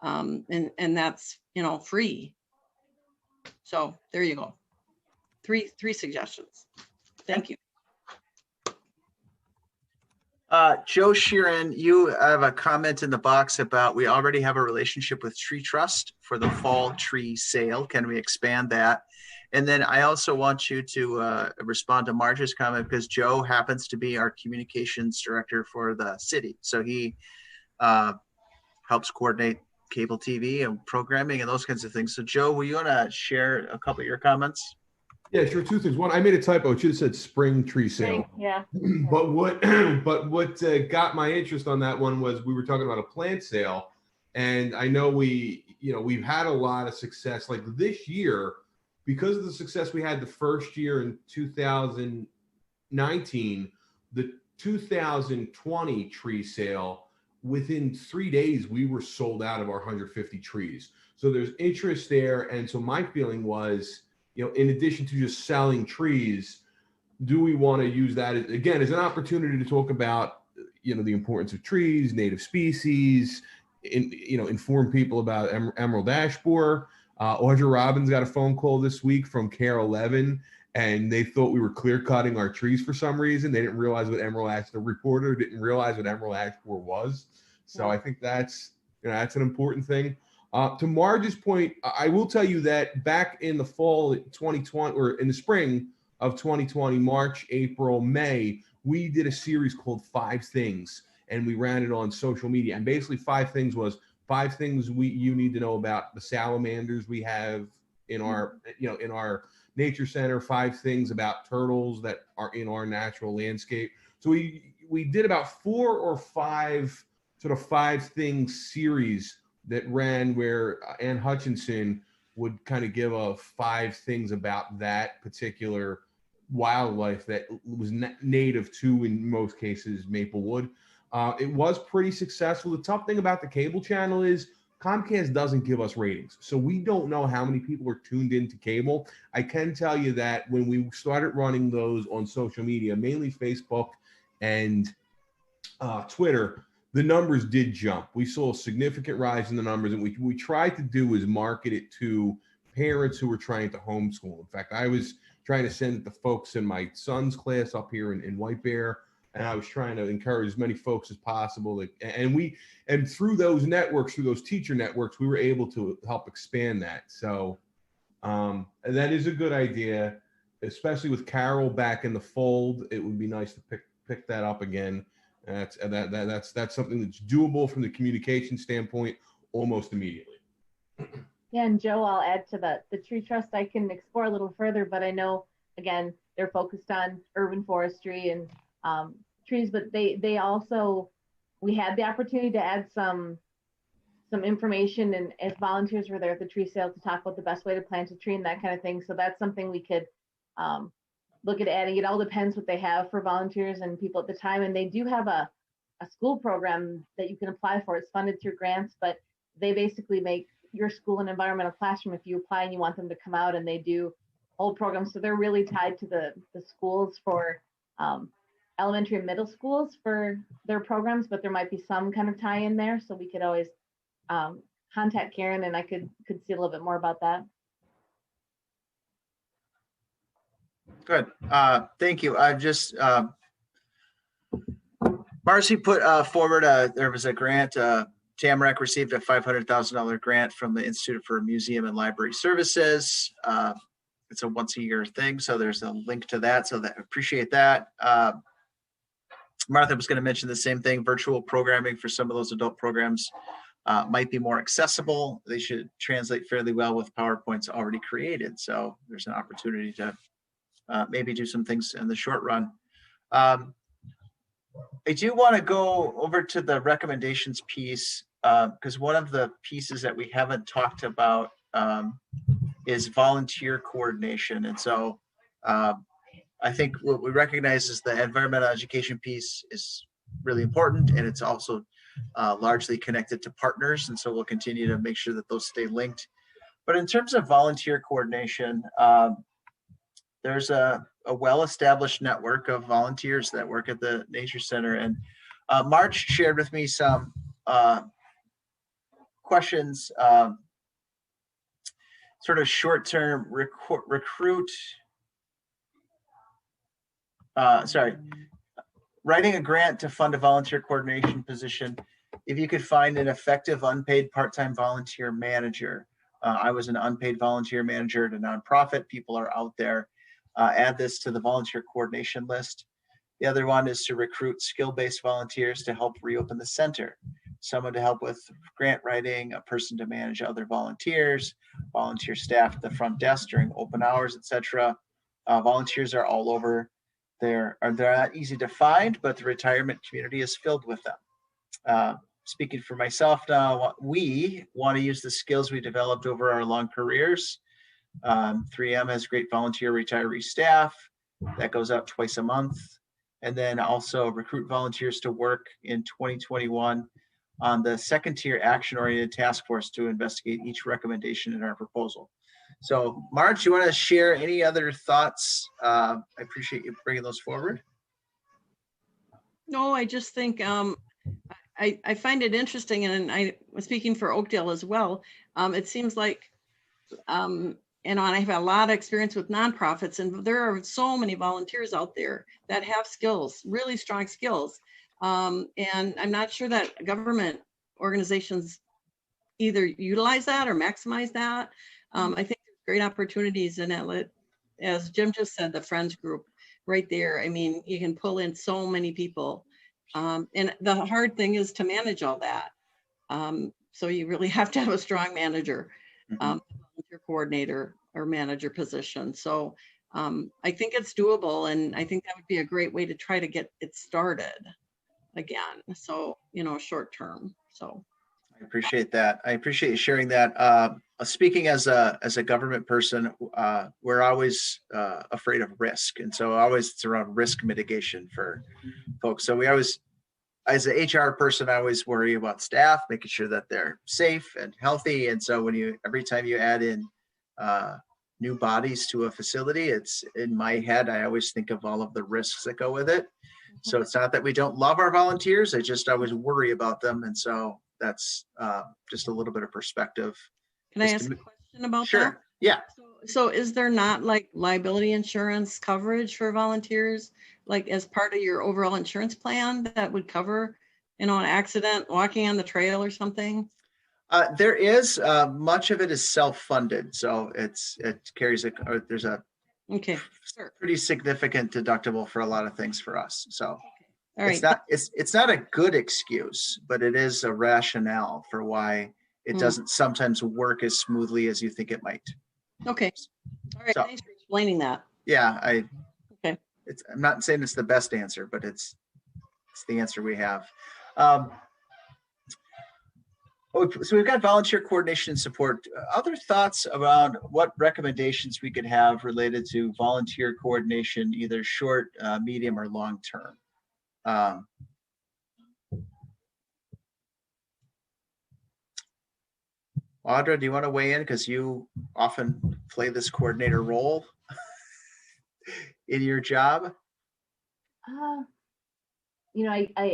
And that's, free. So there you go. Three suggestions. Thank you. Joe Sheeran, you have a comment in the box about we already have a relationship with Tree Trust for the fall tree sale. Can we expand that? And then I also want you to respond to Marge's comment because Joe happens to be our communications director for the city. So he helps coordinate cable TV and programming and those kinds of things. So Joe, will you want to share a couple of your comments? Yeah, sure. 2 things. One, I made a typo. It should have said spring tree sale. Yeah. But what got my interest on that one was we were talking about a plant sale, and I know we've had a lot of success like this year because of the success we had the first year in 2019. The 2020 tree sale, within 3 days we were sold out of our 150 trees. So there's interest there, and so my feeling was, in addition to just selling trees, do we want to use that again as an opportunity to talk about, the importance of trees, native species, inform people about emerald ash borer. Audra Robbins got a phone call this week from Care 11, and they thought we were clear cutting our trees for some reason. They didn't realize what emerald ash, the reporter didn't realize what emerald ash borer was. So I think that's an important thing. To Marge's point, I will tell you that back in the fall 2020, or in the spring of 2020, March, April, May, we did a series called 5 Things, and we ran it on social media. And basically 5 things was 5 things you need to know about the salamanders we have in our, in our nature center, 5 things about turtles that are in our natural landscape. So we did about 4 or 5 sort of 5 things series that ran where Ann Hutchinson would kind of give 5 things about that particular wildlife that was native to, in most cases, Maplewood. It was pretty successful. The tough thing about the cable channel is Comcast doesn't give us ratings. So we don't know how many people are tuned into cable. I can tell you that when we started running those on social media, mainly Facebook and Twitter, the numbers did jump. We saw a significant rise in the numbers, and we tried to do is market it to parents who were trying to homeschool. In fact, I was trying to send it to folks in my son's class up here in White Bear, and I was trying to encourage as many folks as possible. And through those networks, through those teacher networks, we were able to help expand that. So that is a good idea, especially with Carol back in the fold. It would be nice to pick that up again. That's something that's doable from the communication standpoint almost immediately. Yeah, and Joe, I'll add to the Tree Trust. I can explore a little further, but I know, again, they're focused on urban forestry and trees, but they also, we had the opportunity to add some information, and as volunteers were there at the tree sale to talk about the best way to plant a tree and that kind of thing. So that's something we could look at adding. It all depends what they have for volunteers and people at the time. And they do have a school program that you can apply for. It's funded through grants, but they basically make your school an environmental classroom if you apply and you want them to come out, and they do whole programs. So they're really tied to the schools for elementary and middle schools for their programs, but there might be some kind of tie in there. So we could always contact Karen, and I could see a little bit more about that. Good. Thank you. I've just, Marcy put forward, there was a grant, Tamarack received a $500,000 grant from the Institute for Museum and Library Services. It's a once-a-year thing, so there's a link to that, so that, appreciate that. Martha was going to mention the same thing, virtual programming for some of those adult programs might be more accessible. They should translate fairly well with PowerPoints already created. So there's an opportunity to maybe do some things in the short run. I do want to go over to the recommendations piece because one of the pieces that we haven't talked about is volunteer coordination. And so I think what we recognize is the environmental education piece is really important, and it's also largely connected to partners. And so we'll continue to make sure that those stay linked. But in terms of volunteer coordination, there's a well-established network of volunteers that work at the Nature Center. And March shared with me some questions, sort of short-term recruit, writing a grant to fund a volunteer coordination position. If you could find an effective unpaid part-time volunteer manager. I was an unpaid volunteer manager at a nonprofit. People are out there. Add this to the volunteer coordination list. The other one is to recruit skill-based volunteers to help reopen the center. Someone to help with grant writing, a person to manage other volunteers, volunteer staff at the front desk during open hours, etc. Volunteers are all over. They're not easy to find, but the retirement community is filled with them. Speaking for myself now, we want to use the skills we developed over our long careers. 3M has great volunteer retiree staff that goes out twice a month. And then also recruit volunteers to work in 2021 on the second tier action-oriented task force to investigate each recommendation in our proposal. So Marge, you want to share any other thoughts? I appreciate you bringing those forward. No, I just think I find it interesting, and I was speaking for Oakdale as well. It seems like, and I have a lot of experience with nonprofits, and there are so many volunteers out there that have skills, really strong skills. And I'm not sure that government organizations either utilize that or maximize that. I think there's great opportunities in it. As Jim just said, the Friends group right there. I mean, you can pull in so many people. And the hard thing is to manage all that. So you really have to have a strong manager, volunteer coordinator or manager position. So I think it's doable, and I think that would be a great way to try to get it started again. So, short term. So I appreciate that. I appreciate you sharing that. Speaking as a government person, we're always afraid of risk. And so always it's around risk mitigation for folks. So we always, as an HR person, I always worry about staff, making sure that they're safe and healthy. And so every time you add in new bodies to a facility, it's in my head, I always think of all of the risks that go with it. So it's not that we don't love our volunteers, I just always worry about them. And so that's just a little bit of perspective. can I ask a question about that? Sure. Yeah. So is there not like liability insurance coverage for volunteers, like as part of your overall insurance plan that would cover, an accident walking on the trail or something? There is, much of it is self-funded. So it carries there's a Okay, sure. pretty significant deductible for a lot of things for us. So All right. it's not a good excuse, but it is a rationale for why it doesn't sometimes work as smoothly as you think it might. Okay. All right. So, Thanks for explaining that. Yeah, Okay. I'm not saying it's the best answer, but it's the answer we have. So we've got volunteer coordination and support. Other thoughts around what recommendations we could have related to volunteer coordination, either short, medium, or long term? Audra, do you want to weigh in? Because you often play this coordinator role in your job. I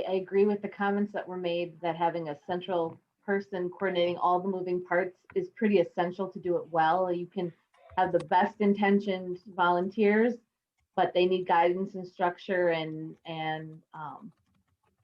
agree with the comments that were made that having a central person coordinating all the moving parts is pretty essential to do it well. You can have the best intentioned volunteers, but they need guidance and structure and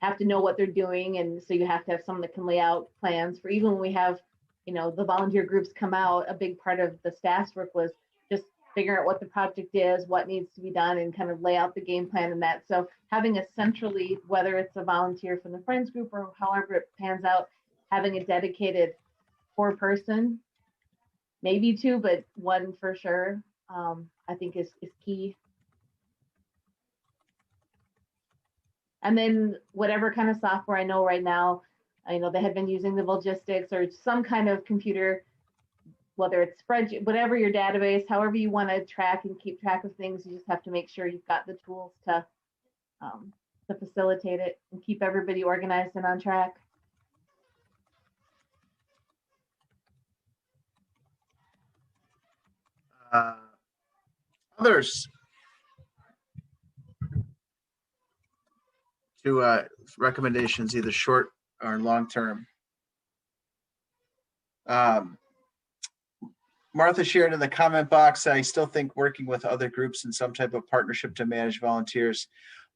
have to know what they're doing. And so you have to have someone that can lay out plans for, even when we have, the volunteer groups come out, a big part of the staff's work was just figuring out what the project is, what needs to be done, and kind of lay out the game plan and that. So having a centrally, whether it's a volunteer from the Friends group or however it pans out, having a dedicated 4-person, maybe 2, but 1 for sure, I think is key. And then whatever kind of software, I know right now, I know they have been using the logistics or some kind of computer, whether it's spreadsheet, whatever your database, however you want to track and keep track of things, you just have to make sure you've got the tools to facilitate it and keep everybody organized and on track. Others to recommendations, either short or long term. Martha shared in the comment box, I still think working with other groups in some type of partnership to manage volunteers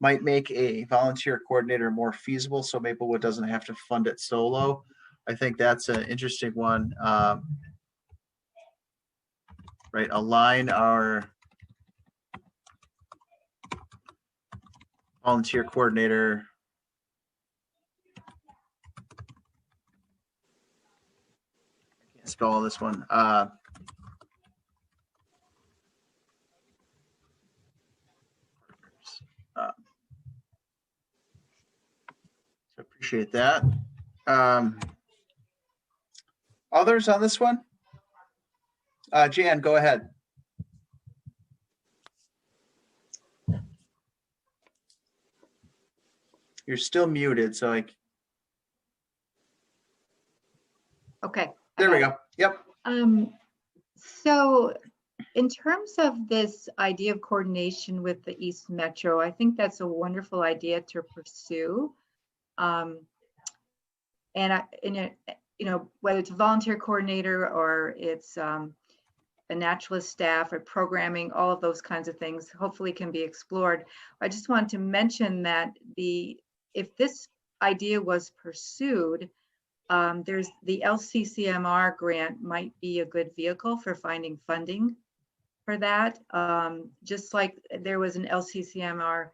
might make a volunteer coordinator more feasible, so Maplewood doesn't have to fund it solo. I think that's an interesting one. Right, align our volunteer coordinator. I can't spell all this one. So appreciate that. Others on this one? Jan, go ahead. You're still muted, so like. Okay. There we go. Yep. So in terms of this idea of coordination with the East Metro, I think that's a wonderful idea to pursue. You know, whether it's a volunteer coordinator or it's a naturalist staff or programming, all of those kinds of things hopefully can be explored. I just want to mention that if this idea was pursued, there's the LCCMR grant might be a good vehicle for finding funding for that. Just like there was an LCCMR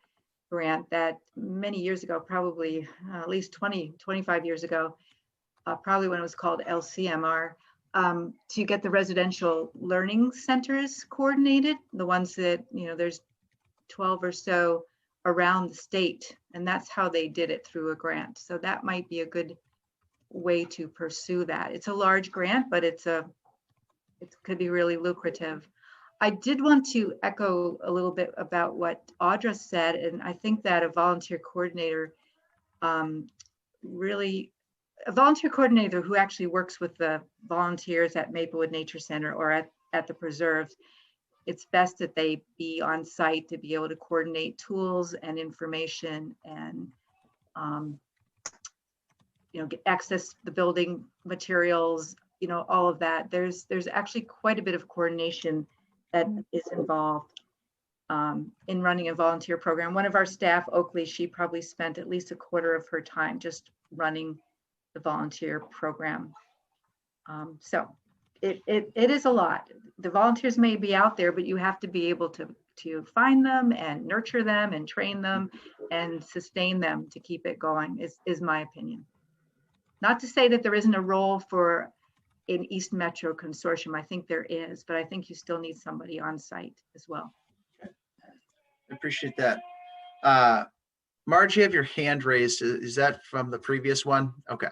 grant that many years ago, probably at least 25 years ago, probably when it was called LCMR, to get the residential learning centers coordinated, the ones that, you know, there's 12 or so around the state, and that's how they did it, through a grant. So that might be a good way to pursue that. It's a large grant, but it could be really lucrative. I did want to echo a little bit about what Audra said, and I think that a volunteer coordinator a volunteer coordinator who actually works with the volunteers at Maplewood Nature Center or at the preserves, it's best that they be on site to be able to coordinate tools and information and you know, access the building materials, you know, all of that. There's actually quite a bit of coordination that is involved in running a volunteer program. One of our staff, Oakley, she probably spent at least a quarter of her time just running the volunteer program. So it is a lot. The volunteers may be out there, but you have to be able to find them and nurture them and train them and sustain them to keep it going, is my opinion. Not to say that there isn't a role for an East Metro consortium. I think there is, but I think you still need somebody on site as well. Okay. I appreciate that. Marge, you have your hand raised. Is that from the previous one? Okay.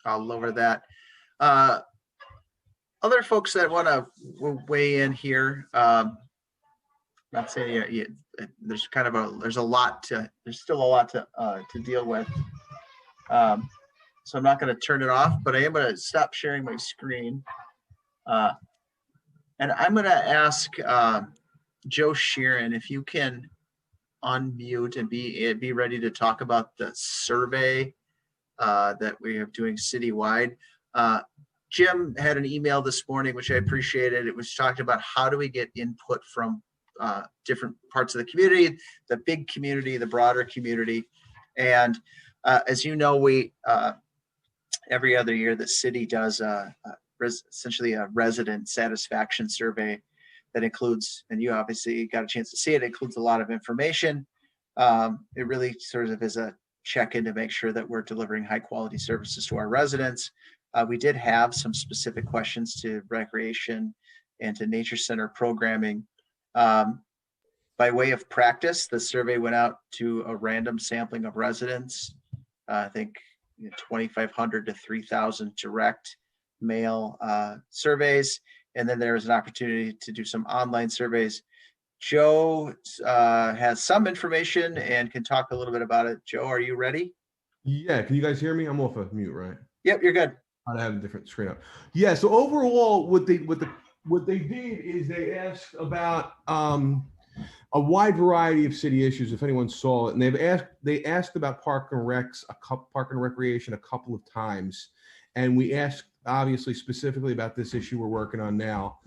I'll lower that. Other folks that want to weigh in here, not saying there's kind of there's still a lot to deal with. So I'm not going to turn it off, but I am going to stop sharing my screen. And I'm going to ask Joe Sheeran if you can unmute and be ready to talk about the survey that we are doing citywide. Jim had an email this morning, which I appreciated. It was talking about how do we get input from different parts of the community, the big community, the broader community. And as you know, we every other year the city does essentially a resident satisfaction survey that includes, and you obviously got a chance to see it, includes a lot of information. It really sort of is a check in to make sure that we're delivering high quality services to our residents. We did have some specific questions to recreation and to nature center programming. By way of practice, the survey went out to a random sampling of residents. I think 2,500 to 3,000 direct mail surveys. And then there was an opportunity to do some online surveys. Joe has some information and can talk a little bit about it. Joe, are you ready? Yeah, can you guys hear me? I'm off of mute, right? Yep, you're good. I have a different screen up. Yeah, so overall, what they did is they asked about a wide variety of city issues, if anyone saw it, and they asked about park and recreation a couple of times, and we asked obviously specifically about this issue we're working on now.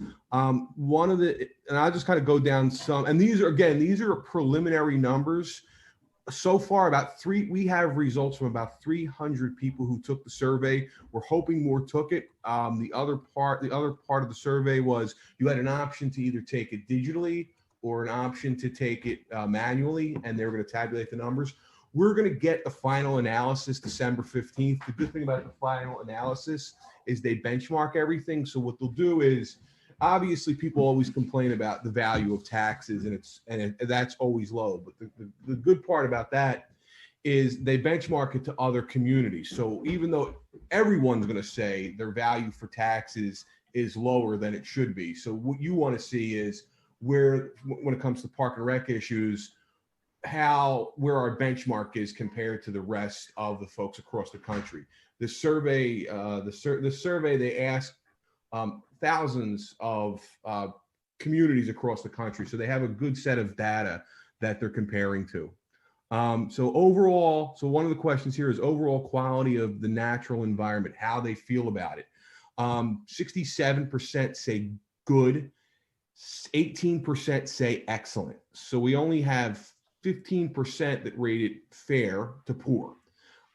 One of the, and I'll just kind of go down some, and these are preliminary numbers. So far, we have results from about 300 people who took the survey. We're hoping more took it. The other part of the survey was you had an option to either take it digitally or an option to take it manually, and they were going to tabulate the numbers. We're going to get the final analysis December 15th. The good thing about the final analysis is they benchmark everything. So what they'll do is, obviously, people always complain about the value of taxes, and that's always low. But the good part about that is they benchmark it to other communities. So even though everyone's going to say their value for taxes is lower than it should be, so what you want to see is where, when it comes to park and rec issues, where our benchmark is compared to the rest of the folks across the country. The survey, they asked thousands of communities across the country, so they have a good set of data that they're comparing to. So overall, one of the questions here is overall quality of the natural environment, how they feel about it. 67% say good, 18% say excellent. So we only have 15% that rate it fair to poor.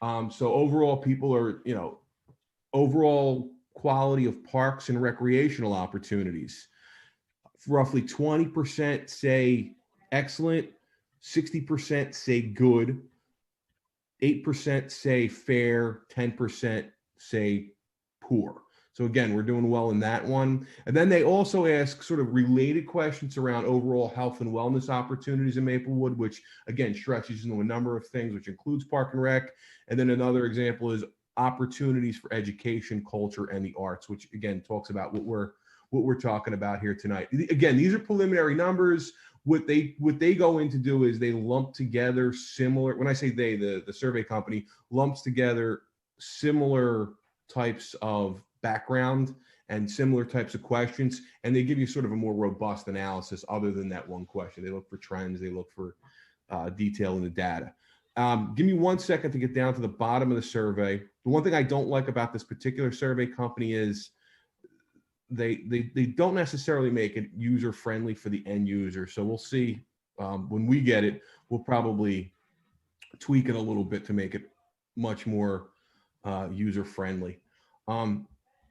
So overall, people are, overall quality of parks and recreational opportunities. Roughly 20% say excellent, 60% say good, 8% say fair, 10% say poor. So again, we're doing well in that one. And then they also ask sort of related questions around overall health and wellness opportunities in Maplewood, which again stretches into a number of things, which includes park and rec. And then another example is opportunities for education, culture, and the arts, which again talks about what we're talking about here tonight. Again, these are preliminary numbers. What they go in to do is they lump together similar, when I say they, the survey company lumps together similar types of background and similar types of questions, and they give you sort of a more robust analysis other than that one question. They look for trends, they look for detail in the data. Give me 1 second to get down to the bottom of the survey. The one thing I don't like about this particular survey company is they don't necessarily make it user friendly for the end user. So we'll see when we get it, we'll probably tweak it a little bit to make it much more user friendly.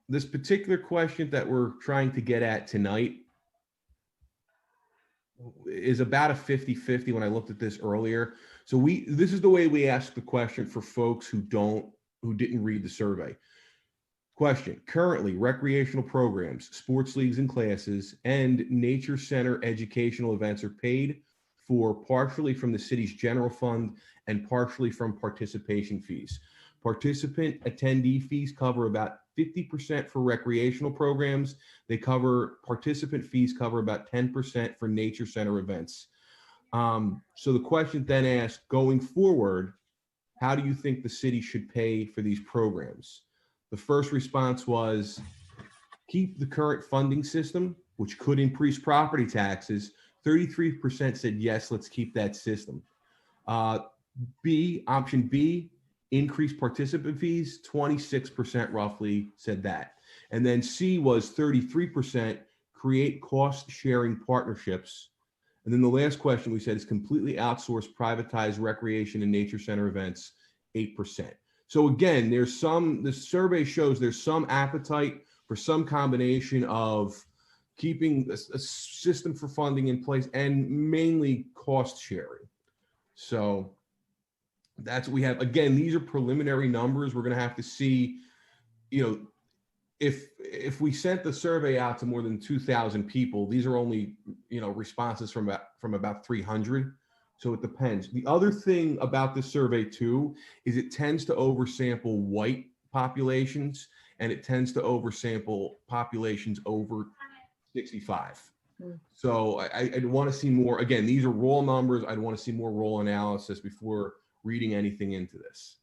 This particular question that we're trying to get at tonight is about a 50-50 when I looked at this earlier. So this is the way we ask the question for folks who didn't read the survey. Question: currently, recreational programs, sports leagues and classes, and nature center educational events are paid for partially from the city's general fund and partially from participation fees. Participant attendee fees cover about 50% for recreational programs. Participant fees cover about 10% for nature center events. So the question then asks, going forward, how do you think the city should pay for these programs? The first response was keep the current funding system, which could increase property taxes. 33% said yes, let's keep that system. Option B, increase participant fees. 26% roughly said that. And then C was 33%, create cost sharing partnerships. And then the last question we said is completely outsource privatized recreation and nature center events, 8%. So again, the survey shows there's some appetite for some combination of keeping a system for funding in place and mainly cost sharing. So That's what we have. Again, these are preliminary numbers. We're going to have to see, you know, if we sent the survey out to more than 2,000 people, these are only, you know, responses from about 300. So it depends. The other thing about this survey too is it tends to oversample white populations, and it tends to oversample populations over 65. So I'd want to see more. Again, these are raw numbers. I'd want to see more raw analysis before reading anything into this.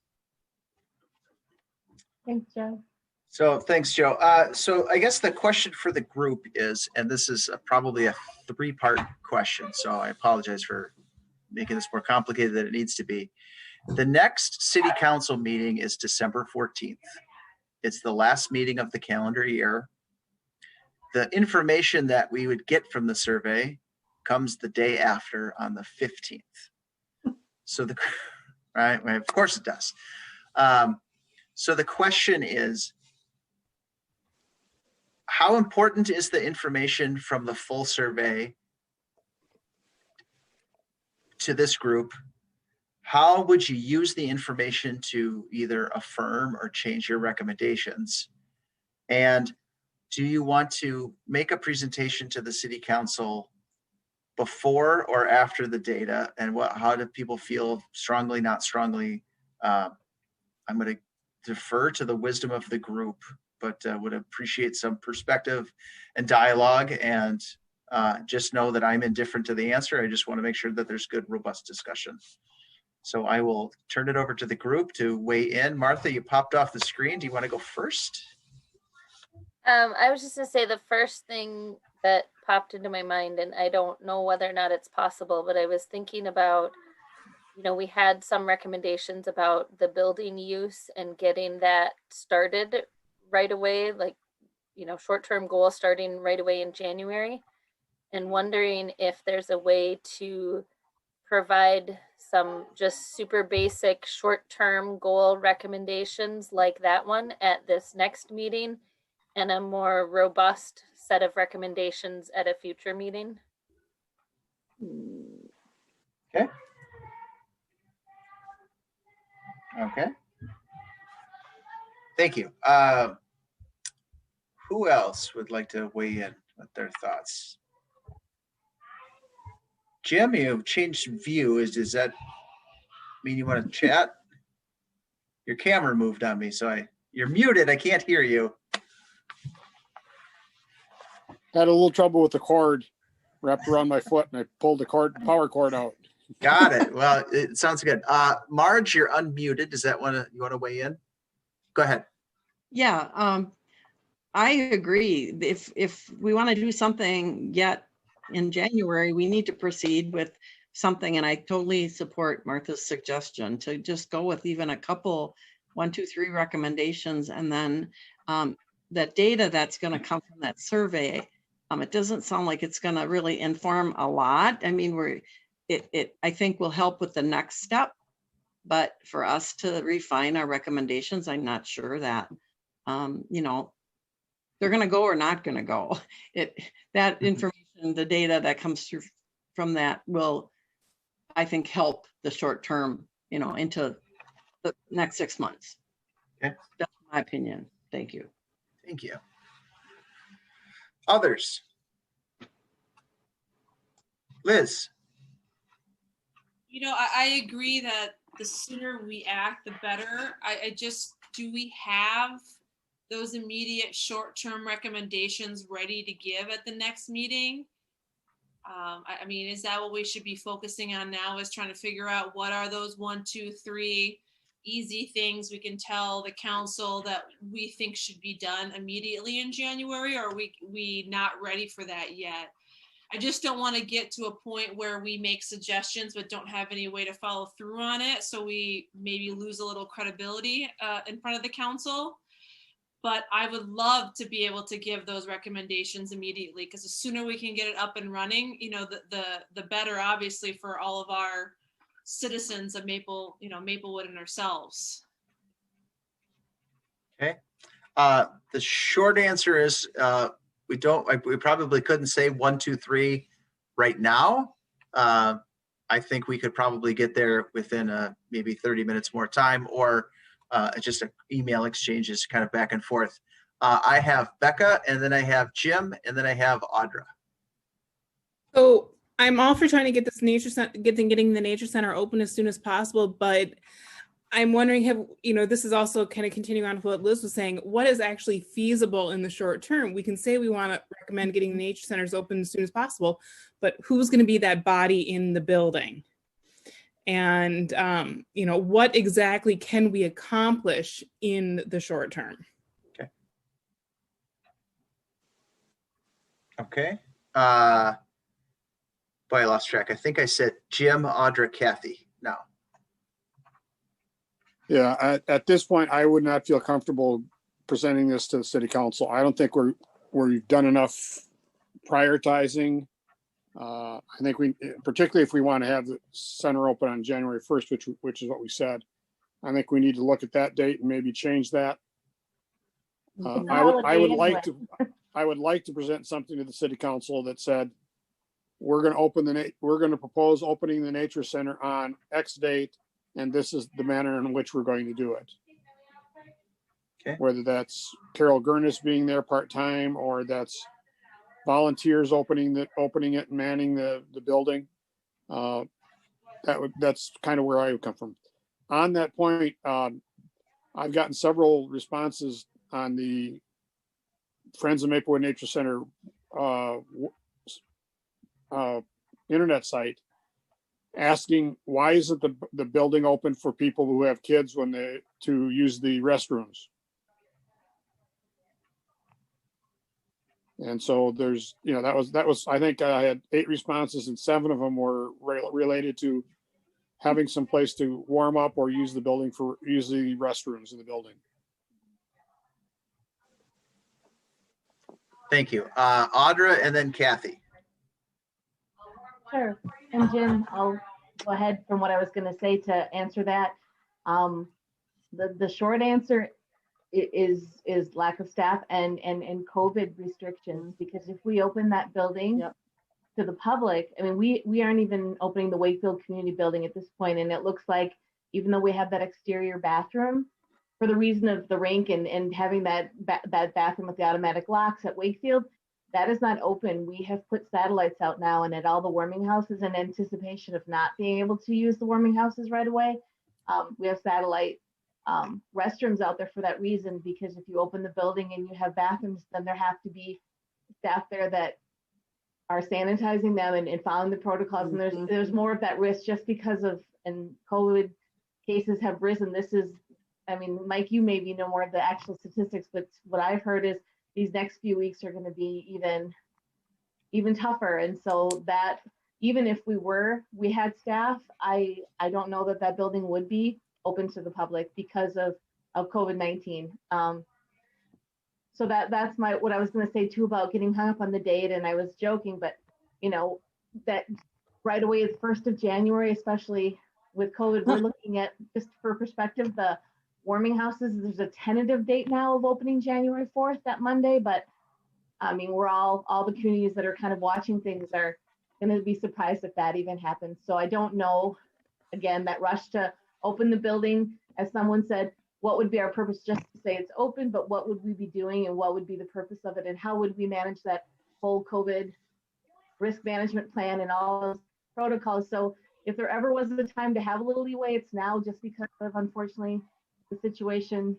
Thanks, Joe. So thanks, Joe. So I guess the question for the group is, and this is probably a 3-part question, so I apologize for making this more complicated than it needs to be. The next city council meeting is December 14th. It's the last meeting of the calendar year. The information that we would get from the survey comes the day after on the 15th. So right, of course it does. So the question is, how important is the information from the full survey to this group? How would you use the information to either affirm or change your recommendations? And do you want to make a presentation to the city council before or after the data? And how do people feel strongly, not strongly? I'm going to defer to the wisdom of the group, but would appreciate some perspective and dialogue, and just know that I'm indifferent to the answer. I just want to make sure that there's good, robust discussion. So I will turn it over to the group to weigh in. Martha, you popped off the screen. Do you want to go first? I was just gonna say the first thing that popped into my mind, and I don't know whether or not it's possible, but I was thinking about, you know, we had some recommendations about the building use and getting that started right away, like, you know, short-term goal starting right away in January, and wondering if there's a way to provide some just super basic short-term goal recommendations like that one at this next meeting, and a more robust set of recommendations at a future meeting. Okay. Okay. Thank you. Who else would like to weigh in with their thoughts? Jim, you've changed view. Does that mean you want to chat? Your camera moved on me, so you're muted. I can't hear you. Had a little trouble with the cord wrapped around my foot, and I pulled the power cord out. Got it. Well, it sounds good. Marge, you're unmuted. Does that you want to weigh in? Go ahead. Yeah, I agree. If we want to do something yet in January, we need to proceed with something. And I totally support Martha's suggestion to just go with even a couple, 1, 2, 3 recommendations. And then that data that's going to come from that survey, it doesn't sound like it's going to really inform a lot. I mean, I think will help with the next step, but for us to refine our recommendations, I'm not sure that, you know, they're going to go or not going to go. That information, the data that comes through from that will, I think, help the short term, you know, into the next 6 months. Okay. That's my opinion. Thank you. Thank you. Others? Liz? You know, I agree that the sooner we act, the better. Do we have those immediate short-term recommendations ready to give at the next meeting? I mean, is that what we should be focusing on now, is trying to figure out what are those 1, 2, 3 easy things we can tell the council that we think should be done immediately in January, or are we not ready for that yet? I just don't want to get to a point where we make suggestions but don't have any way to follow through on it, so we maybe lose a little credibility in front of the council. But I would love to be able to give those recommendations immediately, because the sooner we can get it up and running, you know, the better, obviously, for all of our citizens of Maplewood and ourselves. Okay. The short answer is we probably couldn't say 1, 2, 3 right now. I think we could probably get there within maybe 30 minutes more time, or just an email exchanges kind of back and forth. I have Becca, and then I have Jim, and then I have Audra. So I'm all for trying to get this nature center, getting the nature center open as soon as possible, but I'm wondering, this is also kind of continuing on with what Liz was saying, what is actually feasible in the short term? We can say we want to recommend getting the nature centers open as soon as possible, but who's going to be that body in the building? And, what exactly can we accomplish in the short term? Okay. Boy, I lost track. I think I said Jim, Audra, Kathy. No. Yeah, at this point, I would not feel comfortable presenting this to the city council. I don't think we've done enough prioritizing. I think particularly if we want to have the center open on January 1st, which is what we said, I think we need to look at that date and maybe change that. I would like to present something to the city council that said, we're going to propose opening the nature center on X date, and this is the manner in which we're going to do it. Okay. Whether that's Carol Gurnis being there part-time, or that's volunteers opening it and manning the building. That's kind of where I would come from. On that point, I've gotten several responses on the Friends of Maplewood Nature Center internet site, asking why isn't the building open for people who have kids to use the restrooms. And so there's, that was, I think I had 8 responses, and 7 of them were related to having some place to warm up or use the restrooms in the building. Thank you. Audra, and then Kathy. Sure. And Jim, I'll go ahead from what I was going to say to answer that. The short answer is lack of staff and COVID restrictions, because if we open that building to the public, I mean, we aren't even opening the Wakefield Community Building at this point, and it looks like, even though we have that exterior bathroom, for the reason of the rink and having that bathroom with the automatic locks at Wakefield, that is not open. We have put satellites out now and at all the warming houses in anticipation of not being able to use the warming houses right away. We have satellite restrooms out there for that reason, because if you open the building and you have bathrooms, then there have to be staff there that are sanitizing them and following the protocols. And there's more of that risk just because and COVID cases have risen. This is, I mean, Mike, you maybe know more of the actual statistics, but what I've heard is these next few weeks are going to be even tougher. And so that, even if we had staff, I don't know that building would be open to the public because of COVID-19. So that's what I was going to say too about getting hung up on the date. And I was joking, but that right away is 1st of January, especially with COVID, we're looking at, just for perspective, the warming houses, there's a tentative date now of opening January 4th, that Monday. But I mean, all the communities that are kind of watching things are going to be surprised if that even happens. So I don't know, again, that rush to open the building, as someone said, what would be our purpose just to say it's open, but what would we be doing and what would be the purpose of it, and how would we manage that whole COVID risk management plan and all those protocols. So if there ever was a time to have a little leeway, it's now, just because of, unfortunately, the situation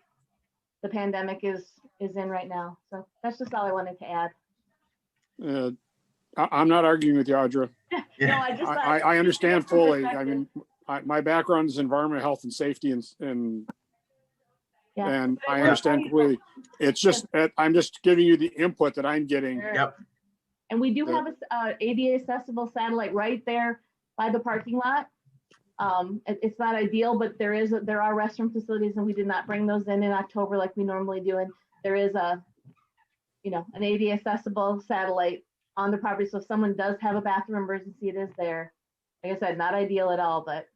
the pandemic is in right now. So that's just all I wanted to add. I'm not arguing with you, Audra. No, I understand fully. I mean, my background is environmental health and safety, and I understand completely. It's just, I'm just giving you the input that I'm getting. Yep. And we do have a ADA accessible satellite right there by the parking lot. It's not ideal, but there are restroom facilities, and we did not bring those in October like we normally do. And there is an ADA accessible satellite on the property. So if someone does have a bathroom emergency, it is there. Like I said, not ideal at all, but.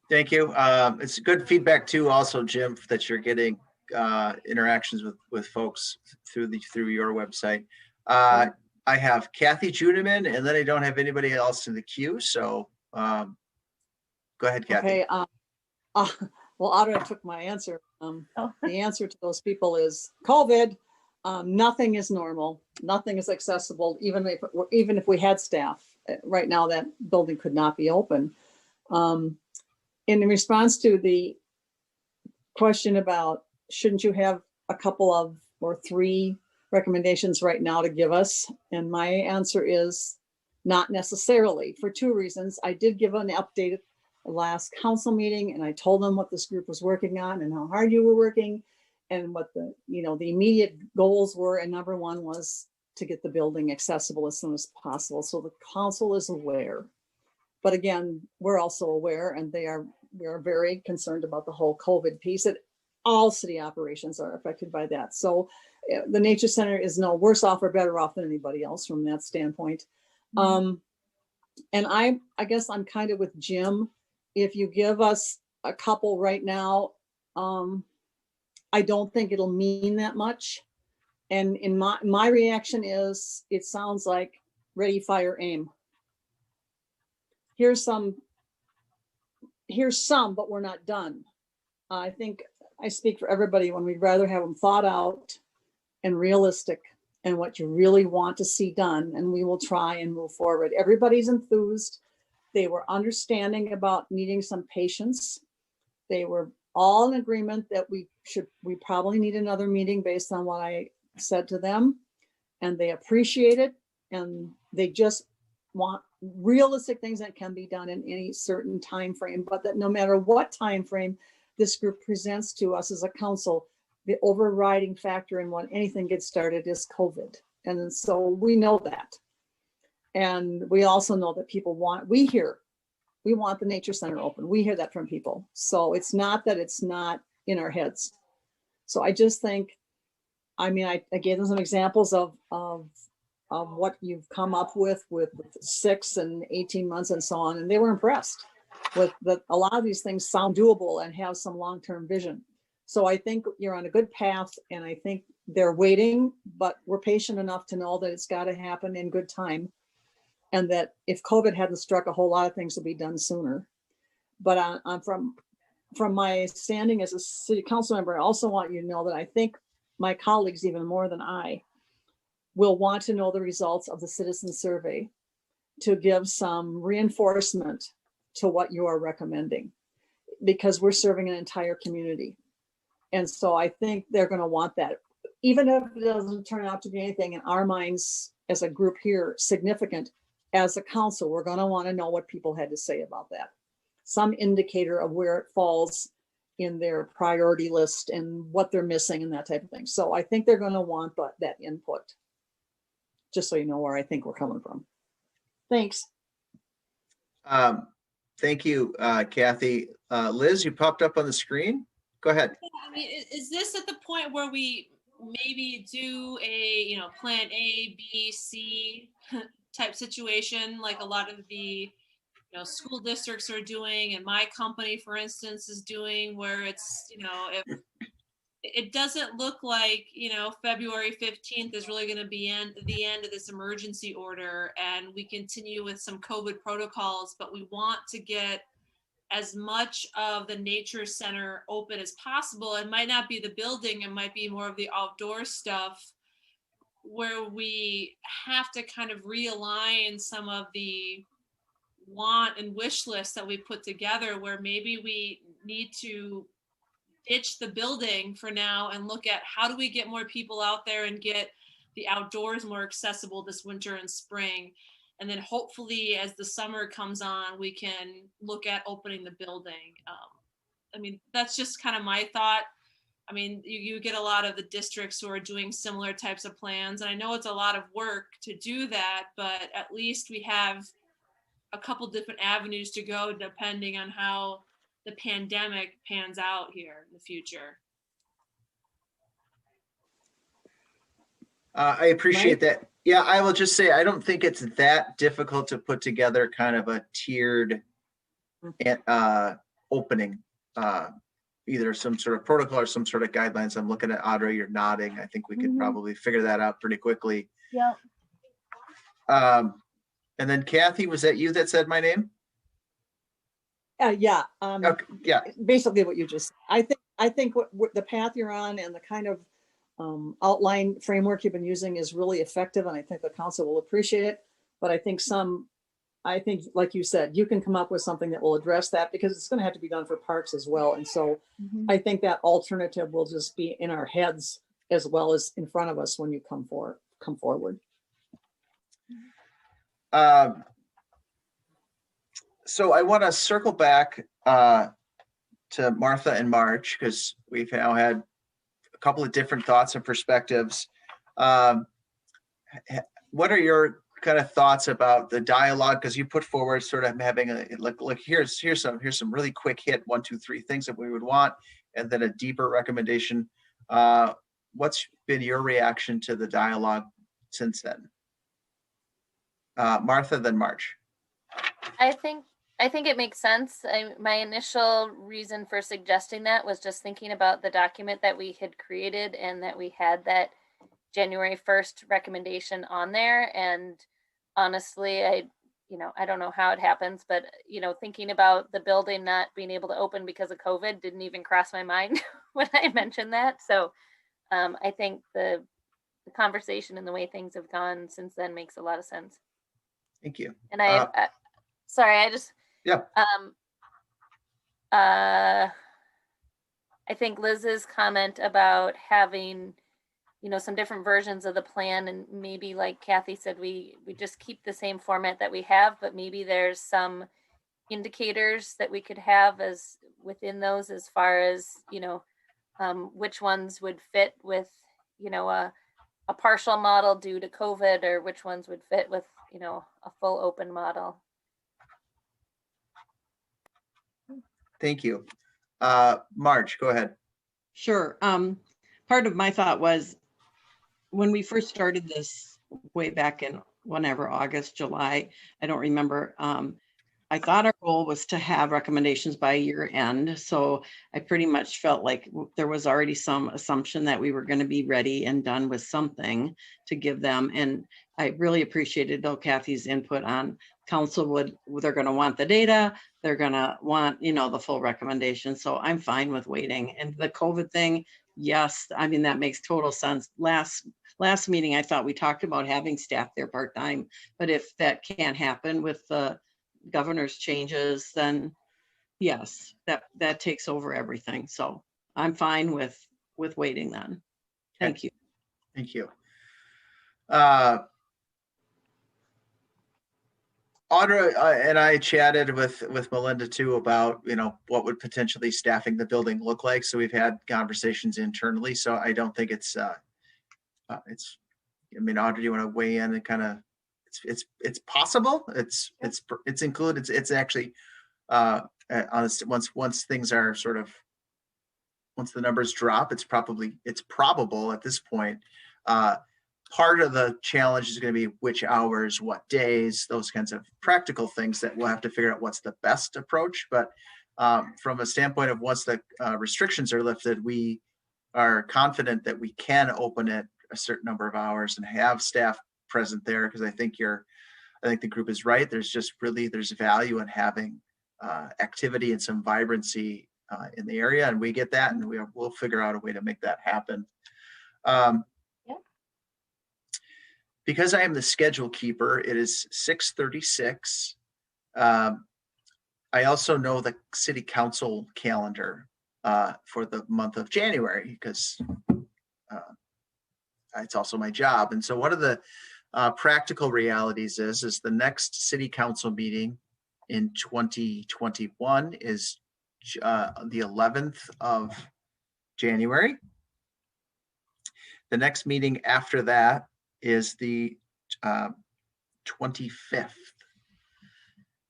Thank you. It's good feedback too, also, Jim, that you're getting interactions with folks through your website. I have Kathy Judeman, and then I don't have anybody else in the queue. So go ahead, Kathy. Okay. Well, Audra took my answer. The answer to those people is COVID. Nothing is normal. Nothing is accessible. Even if we had staff right now, that building could not be open. In response to the question about shouldn't you have a couple of or 3 recommendations right now to give us, and my answer is not necessarily, for 2 reasons. I did give an update at the last council meeting, and I told them what this group was working on and how hard you were working and what the immediate goals were. And number 1 was to get the building accessible as soon as possible. So the council is aware. But again, we're also aware, and we are very concerned about the whole COVID piece. That all city operations are affected by that. So the Nature Center is no worse off or better off than anybody else from that standpoint. And I guess I'm kind of with Jim. If you give us a couple right now, I don't think it'll mean that much. And in my reaction is, it sounds like ready, fire, aim. Here's some, but we're not done. I think I speak for everybody when we'd rather have them thought out and realistic and what you really want to see done. And we will try and move forward. Everybody's enthused. They were understanding about needing some patience. They were all in agreement that we probably need another meeting based on what I said to them. And they appreciate it. And they just want realistic things that can be done in any certain time frame, but that no matter what time frame this group presents to us as a council, the overriding factor in when anything gets started is COVID. And so we know that. And we also know that people we want the Nature Center open. We hear that from people. So it's not that it's not in our heads. So I just think, I gave them some examples of what you've come up with 6 and 18 months and so on. And they were impressed with that. A lot of these things sound doable and have some long-term vision. So I think you're on a good path, and I think they're waiting, but we're patient enough to know that it's got to happen in good time. And that if COVID hadn't struck, a whole lot of things would be done sooner. But from my standing as a city council member, I also want you to know that I think my colleagues, even more than I, will want to know the results of the citizen survey to give some reinforcement to what you are recommending, because we're serving an entire community. And so I think they're going to want that, even if it doesn't turn out to be anything in our minds as a group here significant. As a council, we're going to want to know what people had to say about that. Some indicator of where it falls in their priority list and what they're missing and that type of thing. So I think they're going to want that input, just so you know where I think we're coming from. Thanks. Thank you, Kathy. Liz, you popped up on the screen. Go ahead. Is this at the point where we maybe do a, plan A, B, C type situation, like a lot of the school districts are doing, and my company, for instance, is doing, where it's, if it doesn't look like, February 15th is really going to be the end of this emergency order, and we continue with some COVID protocols, but we want to get as much of the Nature Center open as possible. It might not be the building, it might be more of the outdoor stuff, where we have to kind of realign some of the want and wish lists that we put together, where maybe we need to ditch the building for now and look at how do we get more people out there and get the outdoors more accessible this winter and spring. And then hopefully as the summer comes on, we can look at opening the building. That's just kind of my thought. You get a lot of the districts who are doing similar types of plans, and I know it's a lot of work to do that, but at least we have a couple different avenues to go depending on how the pandemic pans out here in the future. I appreciate that. Yeah, I will just say, I don't think it's that difficult to put together kind of a tiered opening, either some sort of protocol or some sort of guidelines. I'm looking at Audra, you're nodding. I think we could probably figure that out pretty quickly. Yeah. And then Kathy, was that you that said my name? Yeah. Okay, yeah. Basically what you just, I think what the path you're on and the kind of outline framework you've been using is really effective, and I think the council will appreciate it. But I think like you said, you can come up with something that will address that, because it's going to have to be done for parks as well. And so I think that alternative will just be in our heads as well as in front of us when you come forward. So I want to circle back to Martha and March, because we've now had a couple of different thoughts and perspectives. What are your kind of thoughts about the dialogue? Because you put forward sort of having a like here's some really quick hit 1, 2, 3 things that we would want, and then a deeper recommendation. What's been your reaction to the dialogue since then? Martha, then March. I think it makes sense. My initial reason for suggesting that was just thinking about the document that we had created, and that we had that January 1st recommendation on there. And honestly, I don't know how it happens, but thinking about the building not being able to open because of COVID didn't even cross my mind when I mentioned that. So I think the conversation and the way things have gone since then makes a lot of sense. Thank you. And sorry, I just, yeah. I think Liz's comment about having, some different versions of the plan, and maybe like Kathy said, we just keep the same format that we have, but maybe there's some indicators that we could have as within those, as far as, which ones would fit with, a partial model due to COVID, or which ones would fit with, a full open model. Thank you. March, go ahead. Sure. Part of my thought was, when we first started this way back in whenever, August, July, I don't remember. I thought our goal was to have recommendations by year end. So I pretty much felt like there was already some assumption that we were going to be ready and done with something to give them. And I really appreciated though Kathy's input on council they're going to want the data. They're going to want, the full recommendation. So I'm fine with waiting. And the COVID thing, yes, I mean, that makes total sense. Last meeting, I thought we talked about having staff there part-time, but if that can't happen with the governor's changes, then yes, that takes over everything. So I'm fine with waiting then. Thank you. Thank you. Audra and I chatted with Melinda too about, what would potentially staffing the building look like. So we've had conversations internally. So I don't think it's Audra, do you want to weigh in and kind of, it's possible. It's included. It's actually, honest, once things are sort of, once the numbers drop, it's probable at this point. Part of the challenge is going to be which hours, what days, those kinds of practical things that we'll have to figure out what's the best approach. But from a standpoint of once the restrictions are lifted, we are confident that we can open it a certain number of hours and have staff present there, because I think the group is right. There's value in having activity and some vibrancy in the area, and we get that, and we'll figure out a way to make that happen. Because I am the schedule keeper, it is 6:36. I also know the city council calendar for the month of January, because it's also my job. And so one of the practical realities is the next city council meeting in 2021 is the 11th of January. The next meeting after that is the 25th.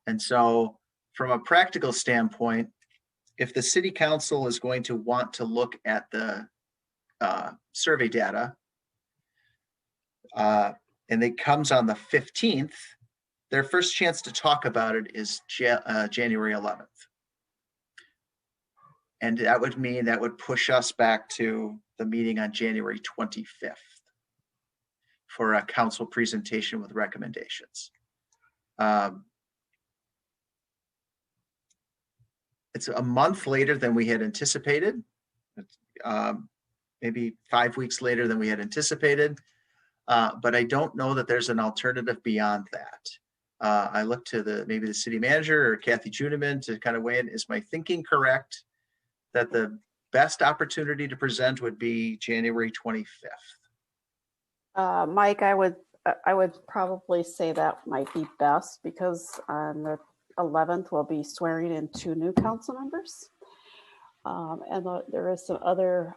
And so from a practical standpoint, if the city council is going to want to look at the survey data, and it comes on the 15th, their first chance to talk about it is January 11th. And that would push us back to the meeting on January 25th for a council presentation with recommendations. It's a month later than we had anticipated. Maybe 5 weeks later than we had anticipated. But I don't know that there's an alternative beyond that. I look to maybe the city manager or Kathy Juneman to kind of weigh in. Is my thinking correct that the best opportunity to present would be January 25th? Mike, I would probably say that might be best, because on the 11th we'll be swearing in 2 new council members. And there is some other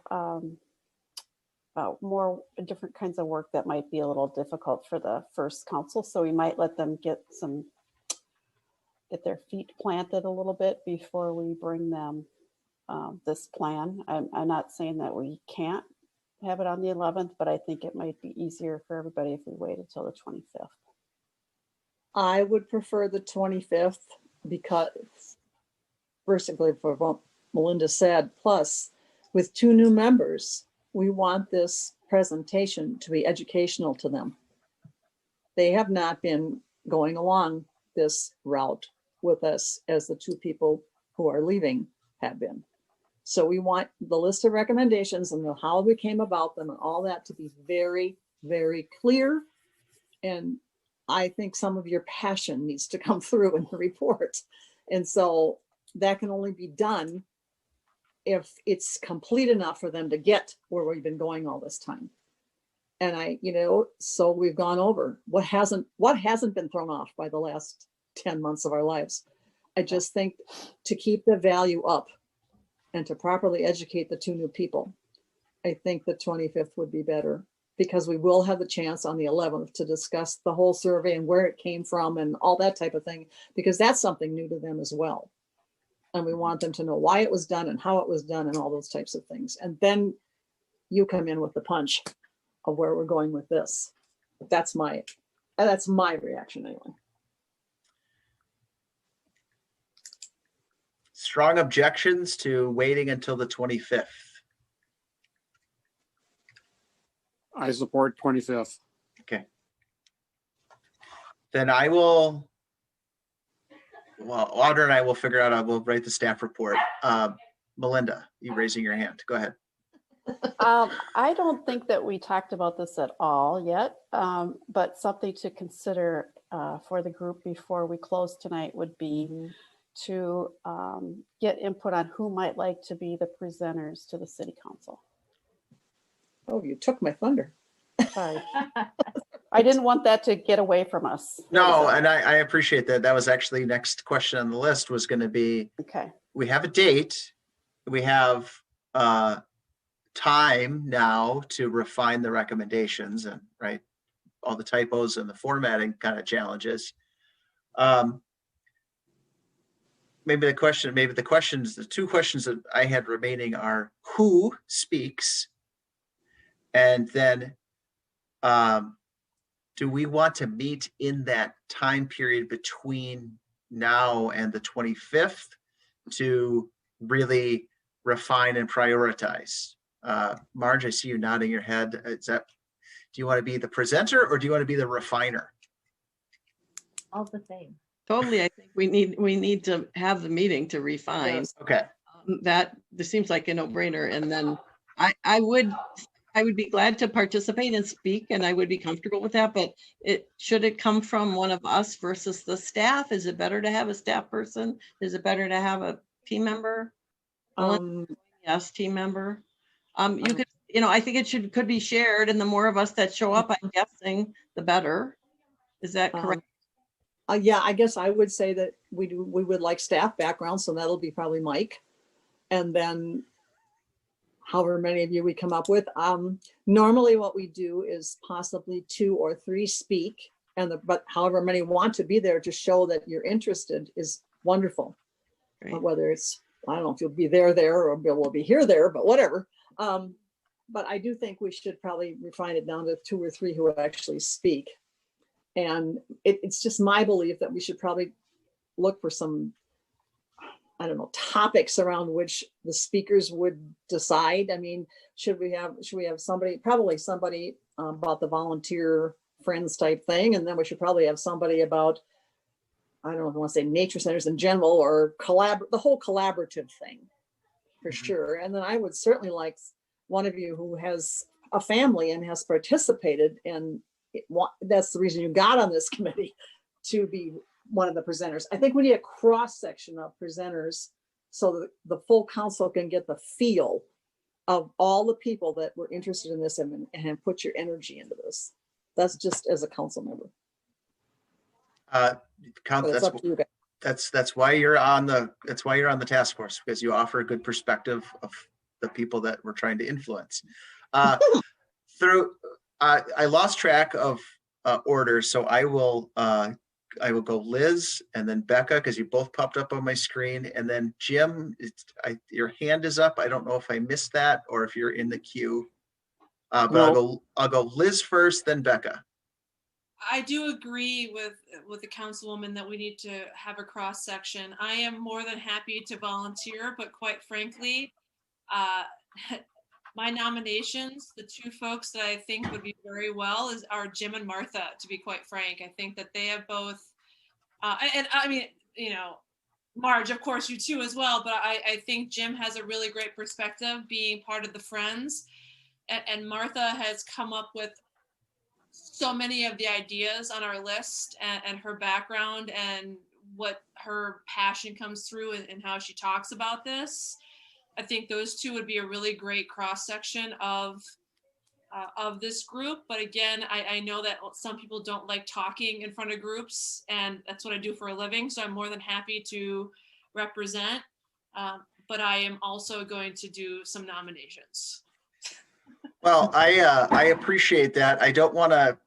more different kinds of work that might be a little difficult for the first council. So we might let them get their feet planted a little bit before we bring them this plan. I'm not saying that we can't have it on the 11th, but I think it might be easier for everybody if we waited till the 25th. I would prefer the 25th because, basically, for what Melinda said, plus with 2 new members, we want this presentation to be educational to them. They have not been going along this route with us as the 2 people who are leaving have been. So we want the list of recommendations and how we came about them and all that to be very, very clear. And I think some of your passion needs to come through in the report. And so that can only be done if it's complete enough for them to get where we've been going all this time. And so we've gone over what hasn't been thrown off by the last 10 months of our lives. I just think to keep the value up and to properly educate the 2 new people, I think the 25th would be better, because we will have the chance on the 11th to discuss the whole survey and where it came from and all that type of thing, because that's something new to them as well. And we want them to know why it was done and how it was done and all those types of things. And then you come in with the punch of where we're going with this. That's my reaction anyway. Strong objections to waiting until the 25th. I support 25th. Okay. Then Audra and I will figure out, I will write the staff report. Melinda, you raising your hand. Go ahead. I don't think that we talked about this at all yet, but something to consider for the group before we close tonight would be to get input on who might like to be the presenters to the city council. Oh, you took my thunder. Sorry. I didn't want that to get away from us. No, and I appreciate that. That was actually next question on the list was going to be, okay, we have a date. We have time now to refine the recommendations and all the typos and the formatting kind of challenges. Maybe the 2 questions that I had remaining are who speaks, and then do we want to meet in that time period between now and the 25th to really refine and prioritize? Marge, I see you nodding your head. Do you want to be the presenter or do you want to be the refiner? All the same. Totally. I think we need to have the meeting to refine. Yes. Okay. This seems like a no-brainer. And then I would be glad to participate and speak, and I would be comfortable with that, but should it come from one of us versus the staff? Is it better to have a staff person? Is it better to have a team member? Yes, team member. You could, I think it could be shared, and the more of us that show up, I'm guessing, the better. Is that correct? Yeah, I guess I would say that we would like staff background, so that'll be probably Mike. And then however many of you we come up with. Normally what we do is possibly 2 or 3 speak, but however many want to be there to show that you're interested is wonderful. Right. Whether it's, I don't know if you'll be there, or we'll be here, but whatever. But I do think we should probably refine it down to 2 or 3 who actually speak. And it's just my belief that we should probably look for some, I don't know, topics around which the speakers would decide. I mean, should we have somebody, probably somebody about the volunteer friends type thing. And then we should probably have somebody about, I don't know if I want to say nature centers in general or the whole collaborative thing for sure. And then I would certainly like one of you who has a family and has participated, and that's the reason you got on this committee, to be one of the presenters. I think we need a cross section of presenters so that the full council can get the feel of all the people that were interested in this and put your energy into this. That's just as a council member. That's why you're on the task force, because you offer a good perspective of the people that we're trying to influence. I lost track of orders, so I will go Liz and then Becca, because you both popped up on my screen, and then Jim. Your hand is up. I don't know if I missed that or if you're in the queue. But no. I'll go Liz first, then Becca. I do agree with the councilwoman that we need to have a cross section. I am more than happy to volunteer, but quite frankly, my nominations, the two folks that I think would be very well are Jim and Martha, to be quite frank. I think that they have both, and I mean, you know, Marge, of course, you too as well, but I think Jim has a really great perspective being part of the Friends, and Martha has come up with so many of the ideas on our list, and her background and what her passion comes through and how she talks about this. I think those two would be a really great cross section of this group. But again, I know that some people don't like talking in front of groups, and that's what I do for a living. So I'm more than happy to represent, but I am also going to do some nominations. Well, I appreciate that. I don't want to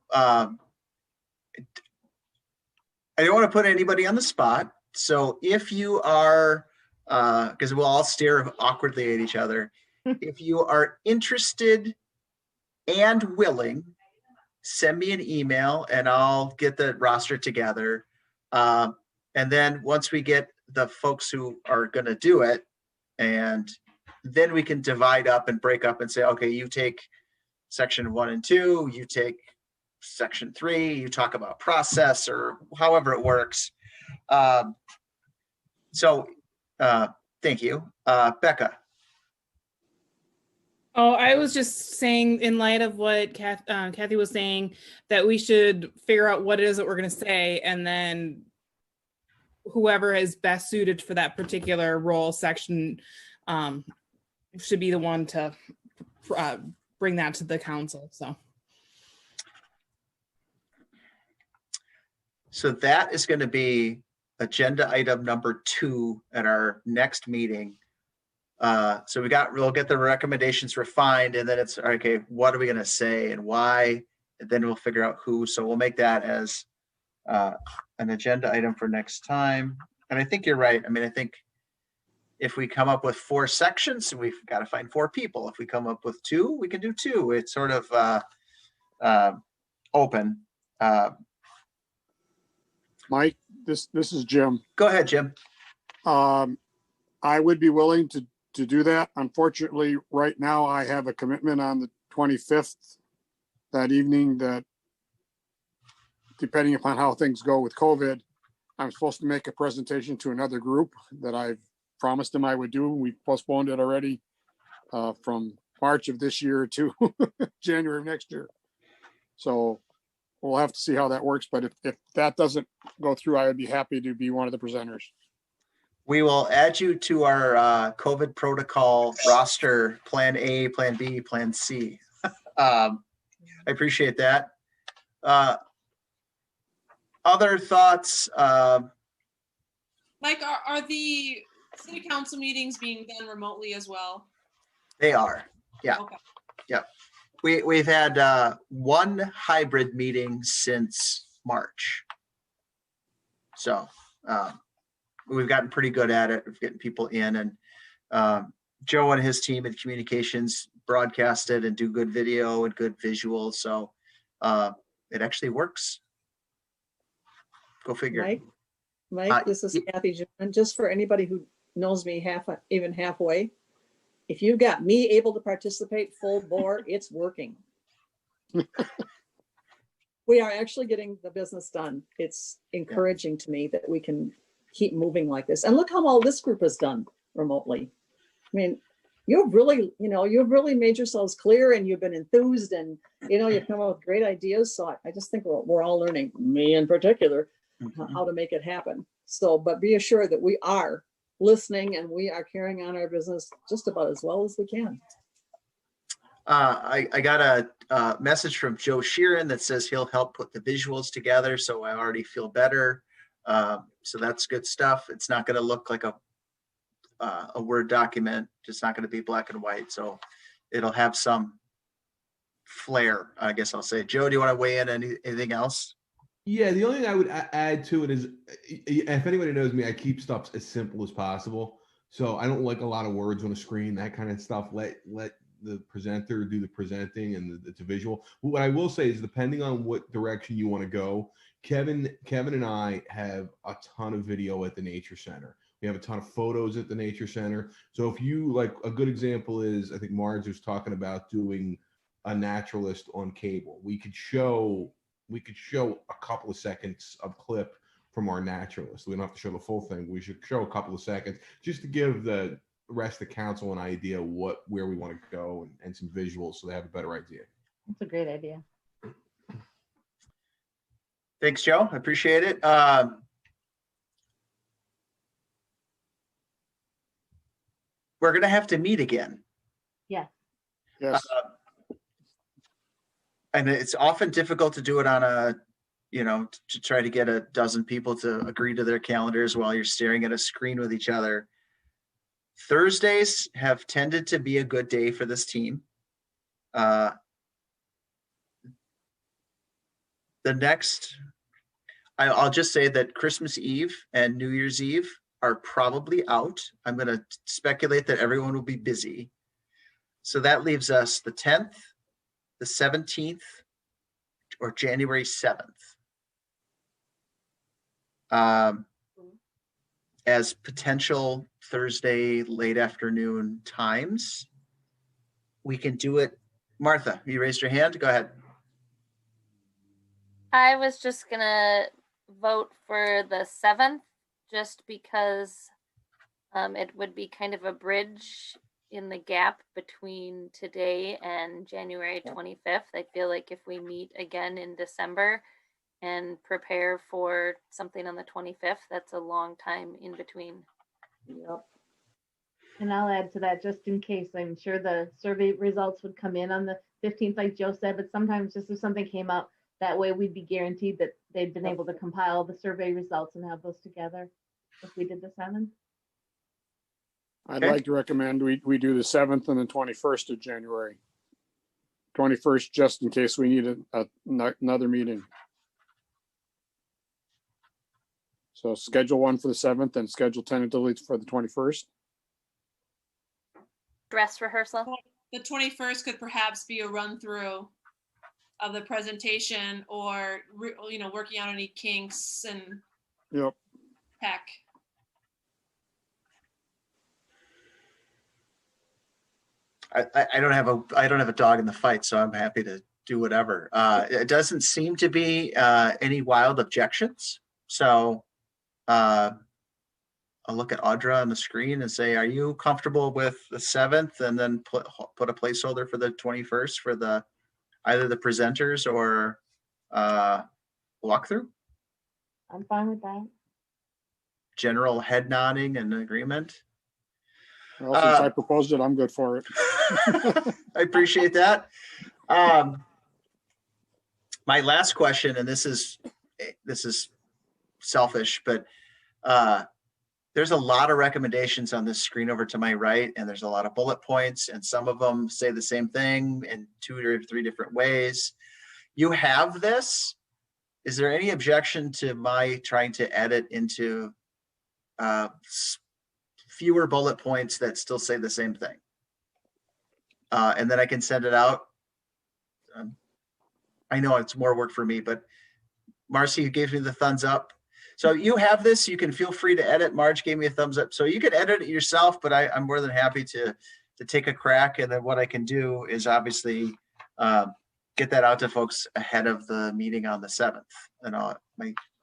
put anybody on the spot. So if you are, because we'll all stare awkwardly at each other, if you are interested and willing, send me an email and I'll get the roster together. And then once we get the folks who are going to do it, and then we can divide up and break up and say, okay, you take section 1 and 2, you take section 3, you talk about process or however it works. Thank you. Becca. Oh, I was just saying, in light of what Kathy was saying, that we should figure out what it is that we're going to say, and then whoever is best suited for that particular role section should be the one to bring that to the council. So that is going to be agenda item number 2 at our next meeting. So we'll get the recommendations refined, and then it's okay, what are we going to say and why? And then we'll figure out who. So we'll make that as an agenda item for next time. And I think you're right. I mean, I think if we come up with 4 sections, we've got to find 4 people. If we come up with 2, we can do 2. It's sort of open. Mike, this is Jim. Go ahead, Jim. I would be willing to do that. Unfortunately, right now I have a commitment on the 25th that evening that, depending upon how things go with COVID, I'm supposed to make a presentation to another group that I've promised them I would do. We postponed it already from March of this year to January of next year. So we'll have to see how that works. But if that doesn't go through, I would be happy to be one of the presenters. We will add you to our COVID protocol roster, plan A, plan B, plan C. I appreciate that. Other thoughts? Mike, are the city council meetings being done remotely as well? They are, yeah. Okay. Yep. We've had 1 hybrid meeting since March. So we've gotten pretty good at it of getting people in, and Joe and his team in communications broadcast it and do good video and good visuals. So it actually works. Go figure. Mike, this is Kathy. And just for anybody who knows me even halfway, if you've got me able to participate full bore, it's working. We are actually getting the business done. It's encouraging to me that we can keep moving like this. And look how well this group has done remotely. I mean, you've really made yourselves clear, and you've been enthused, and you've come up with great ideas. So I just think we're all learning, me in particular, how to make it happen. So, but be assured that we are listening and we are carrying on our business just about as well as we can. I got a message from Joe Sheeran that says he'll help put the visuals together, so I already feel better. So that's good stuff. It's not going to look like a Word document. It's not going to be black and white, so it'll have some flair, I guess I'll say. Joe, do you want to weigh in anything else? Yeah, the only thing I would add to it is, if anybody knows me, I keep stuff as simple as possible. So I don't like a lot of words on a screen, that kind of stuff. Let the presenter do the presenting, and it's a visual. What I will say is, depending on what direction you want to go, Kevin and I have a ton of video at the Nature Center. We have a ton of photos at the Nature Center. So if you like, a good example is, I think Marge was talking about doing a naturalist on cable. We could show a couple of seconds of clip from our naturalist. We don't have to show the full thing. We should show a couple of seconds just to give the rest of the council an idea where we want to go, and some visuals so they have a better idea. That's a great idea. Thanks, Joe. I appreciate it. We're going to have to meet again. Yeah. Yes. And it's often difficult to do it on to try to get a dozen people to agree to their calendars while you're staring at a screen with each other. Thursdays have tended to be a good day for this team. I'll just say that Christmas Eve and New Year's Eve are probably out. I'm going to speculate that everyone will be busy. So that leaves us the 10th, the 17th, or January 7th. As potential Thursday late afternoon times. We can do it. Martha, you raised your hand. Go ahead. I was just gonna vote for the 7th, just because it would be kind of a bridge in the gap between today and January 25th. I feel like if we meet again in December and prepare for something on the 25th, that's a long time in between. Yep. And I'll add to that, just in case, I'm sure the survey results would come in on the 15th, like Joe said, but sometimes just if something came up, that way we'd be guaranteed that they'd been able to compile the survey results and have those together if we did the 7th. I'd like to recommend we do the 7th and the 21st of January. 21st, just in case we need another meeting. So schedule one for the 7th and schedule tentatively for the 21st. Dress rehearsal. The 21st could perhaps be a run through of the presentation, or working out any kinks and heck. I don't have a dog in the fight, so I'm happy to do whatever. It doesn't seem to be any wild objections. So I'll look at Audra on the screen and say, are you comfortable with the 7th, and then put a placeholder for the 21st for either the presenters or walkthrough? I'm fine with that. General head nodding and agreement. Well, since I proposed it, I'm good for it. I appreciate that. My last question, and this is selfish, but there's a lot of recommendations on this screen over to my right, and there's a lot of bullet points, and some of them say the same thing in 2 or 3 different ways. You have this. Is there any objection to my trying to edit into fewer bullet points that still say the same thing? And then I can send it out. I know it's more work for me, but Marcy gave me the thumbs up. So you have this, you can feel free to edit. Marge gave me a thumbs up. So you can edit it yourself, but I'm more than happy to take a crack. And then what I can do is obviously get that out to folks ahead of the meeting on the 7th. And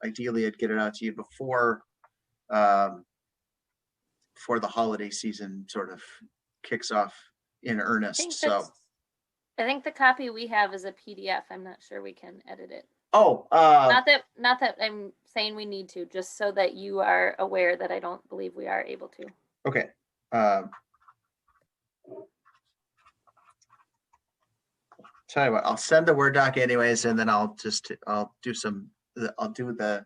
ideally I'd get it out to you before the holiday season sort of kicks off in earnest. So I think the copy we have is a PDF. I'm not sure we can edit it. Oh, not that I'm saying we need to, just so that you are aware that I don't believe we are able to. okay. Tell you what, I'll send the Word doc anyways, and then I'll do the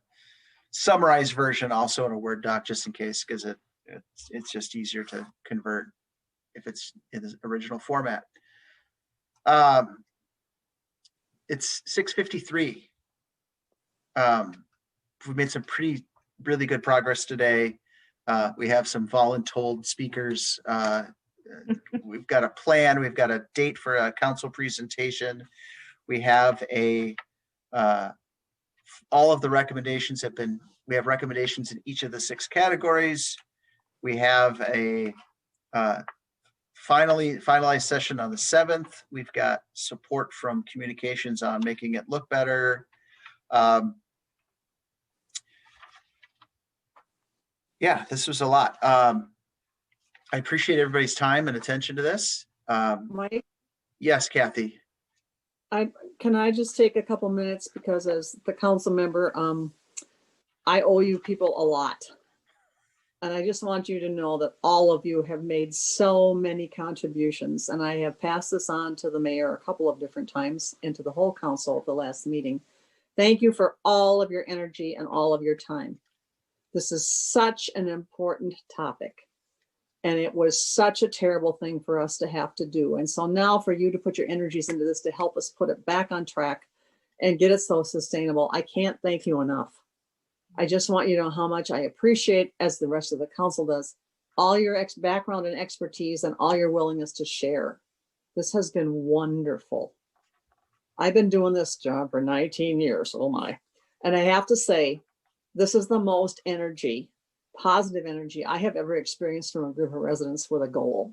summarized version also in a Word doc just in case, because it's just easier to convert if it's in the original format. It's 6:53. We've made some really good progress today. We have some voluntold speakers. We've got a plan. We've got a date for a council presentation. We have all of the recommendations we have recommendations in each of the 6 categories. We have a finalized session on the 7th. We've got support from communications on making it look better. Yeah, this was a lot. I appreciate everybody's time and attention to this. Mike? Yes, Kathy. Can I just take a couple minutes, because as the council member, I owe you people a lot. And I just want you to know that all of you have made so many contributions, and I have passed this on to the mayor a couple of different times and to the whole council at the last meeting. Thank you for all of your energy and all of your time. This is such an important topic. And it was such a terrible thing for us to have to do. And so now for you to put your energies into this to help us put it back on track and get it so sustainable, I can't thank you enough. I just want you to know how much I appreciate, as the rest of the council does, all your background and expertise and all your willingness to share. This has been wonderful. I've been doing this job for 19 years, oh my. And I have to say, this is the most positive energy I have ever experienced from a group of residents with a goal.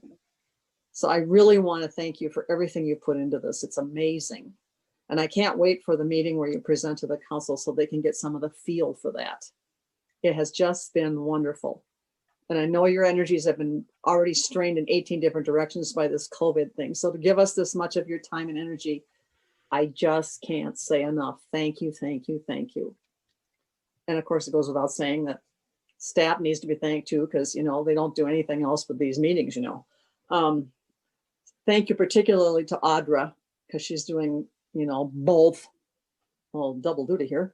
So I really want to thank you for everything you put into this. It's amazing. And I can't wait for the meeting where you present to the council so they can get some of the feel for that. It has just been wonderful. And I know your energies have been already strained in 18 different directions by this COVID thing. So to give us this much of your time and energy, I just can't say enough. Thank you, thank you, thank you. And of course, it goes without saying that staff needs to be thanked too, because, they don't do anything else but these meetings, Thank you particularly to Audra, because she's doing, both, well, double duty here.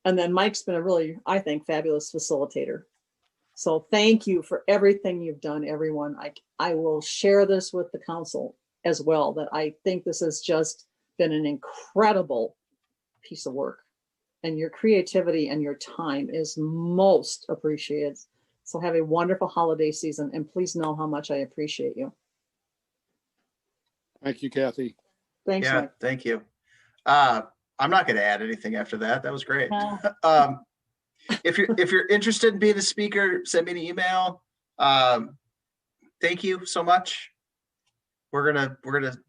And then Mike's been a really, I think, fabulous facilitator. So thank you for everything you've done, everyone. I will share this with the council as well, that I think this has just been an incredible piece of work. And your creativity and your time is most appreciated. So have a wonderful holiday season, and please know how much I appreciate you. Thank you, Kathy. Thanks, Yeah, Mike. thank you. I'm not going to add anything after that. That was great. If you're interested in being a speaker, send me an email. Thank you so much. We're gonna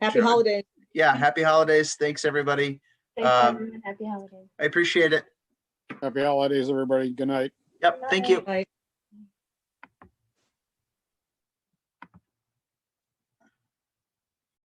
Happy holidays. Yeah, happy holidays. Thanks, everybody. Thanks, everyone. Happy holidays. I appreciate it. Happy holidays, everybody. Good night. Yep. Thank you. Bye.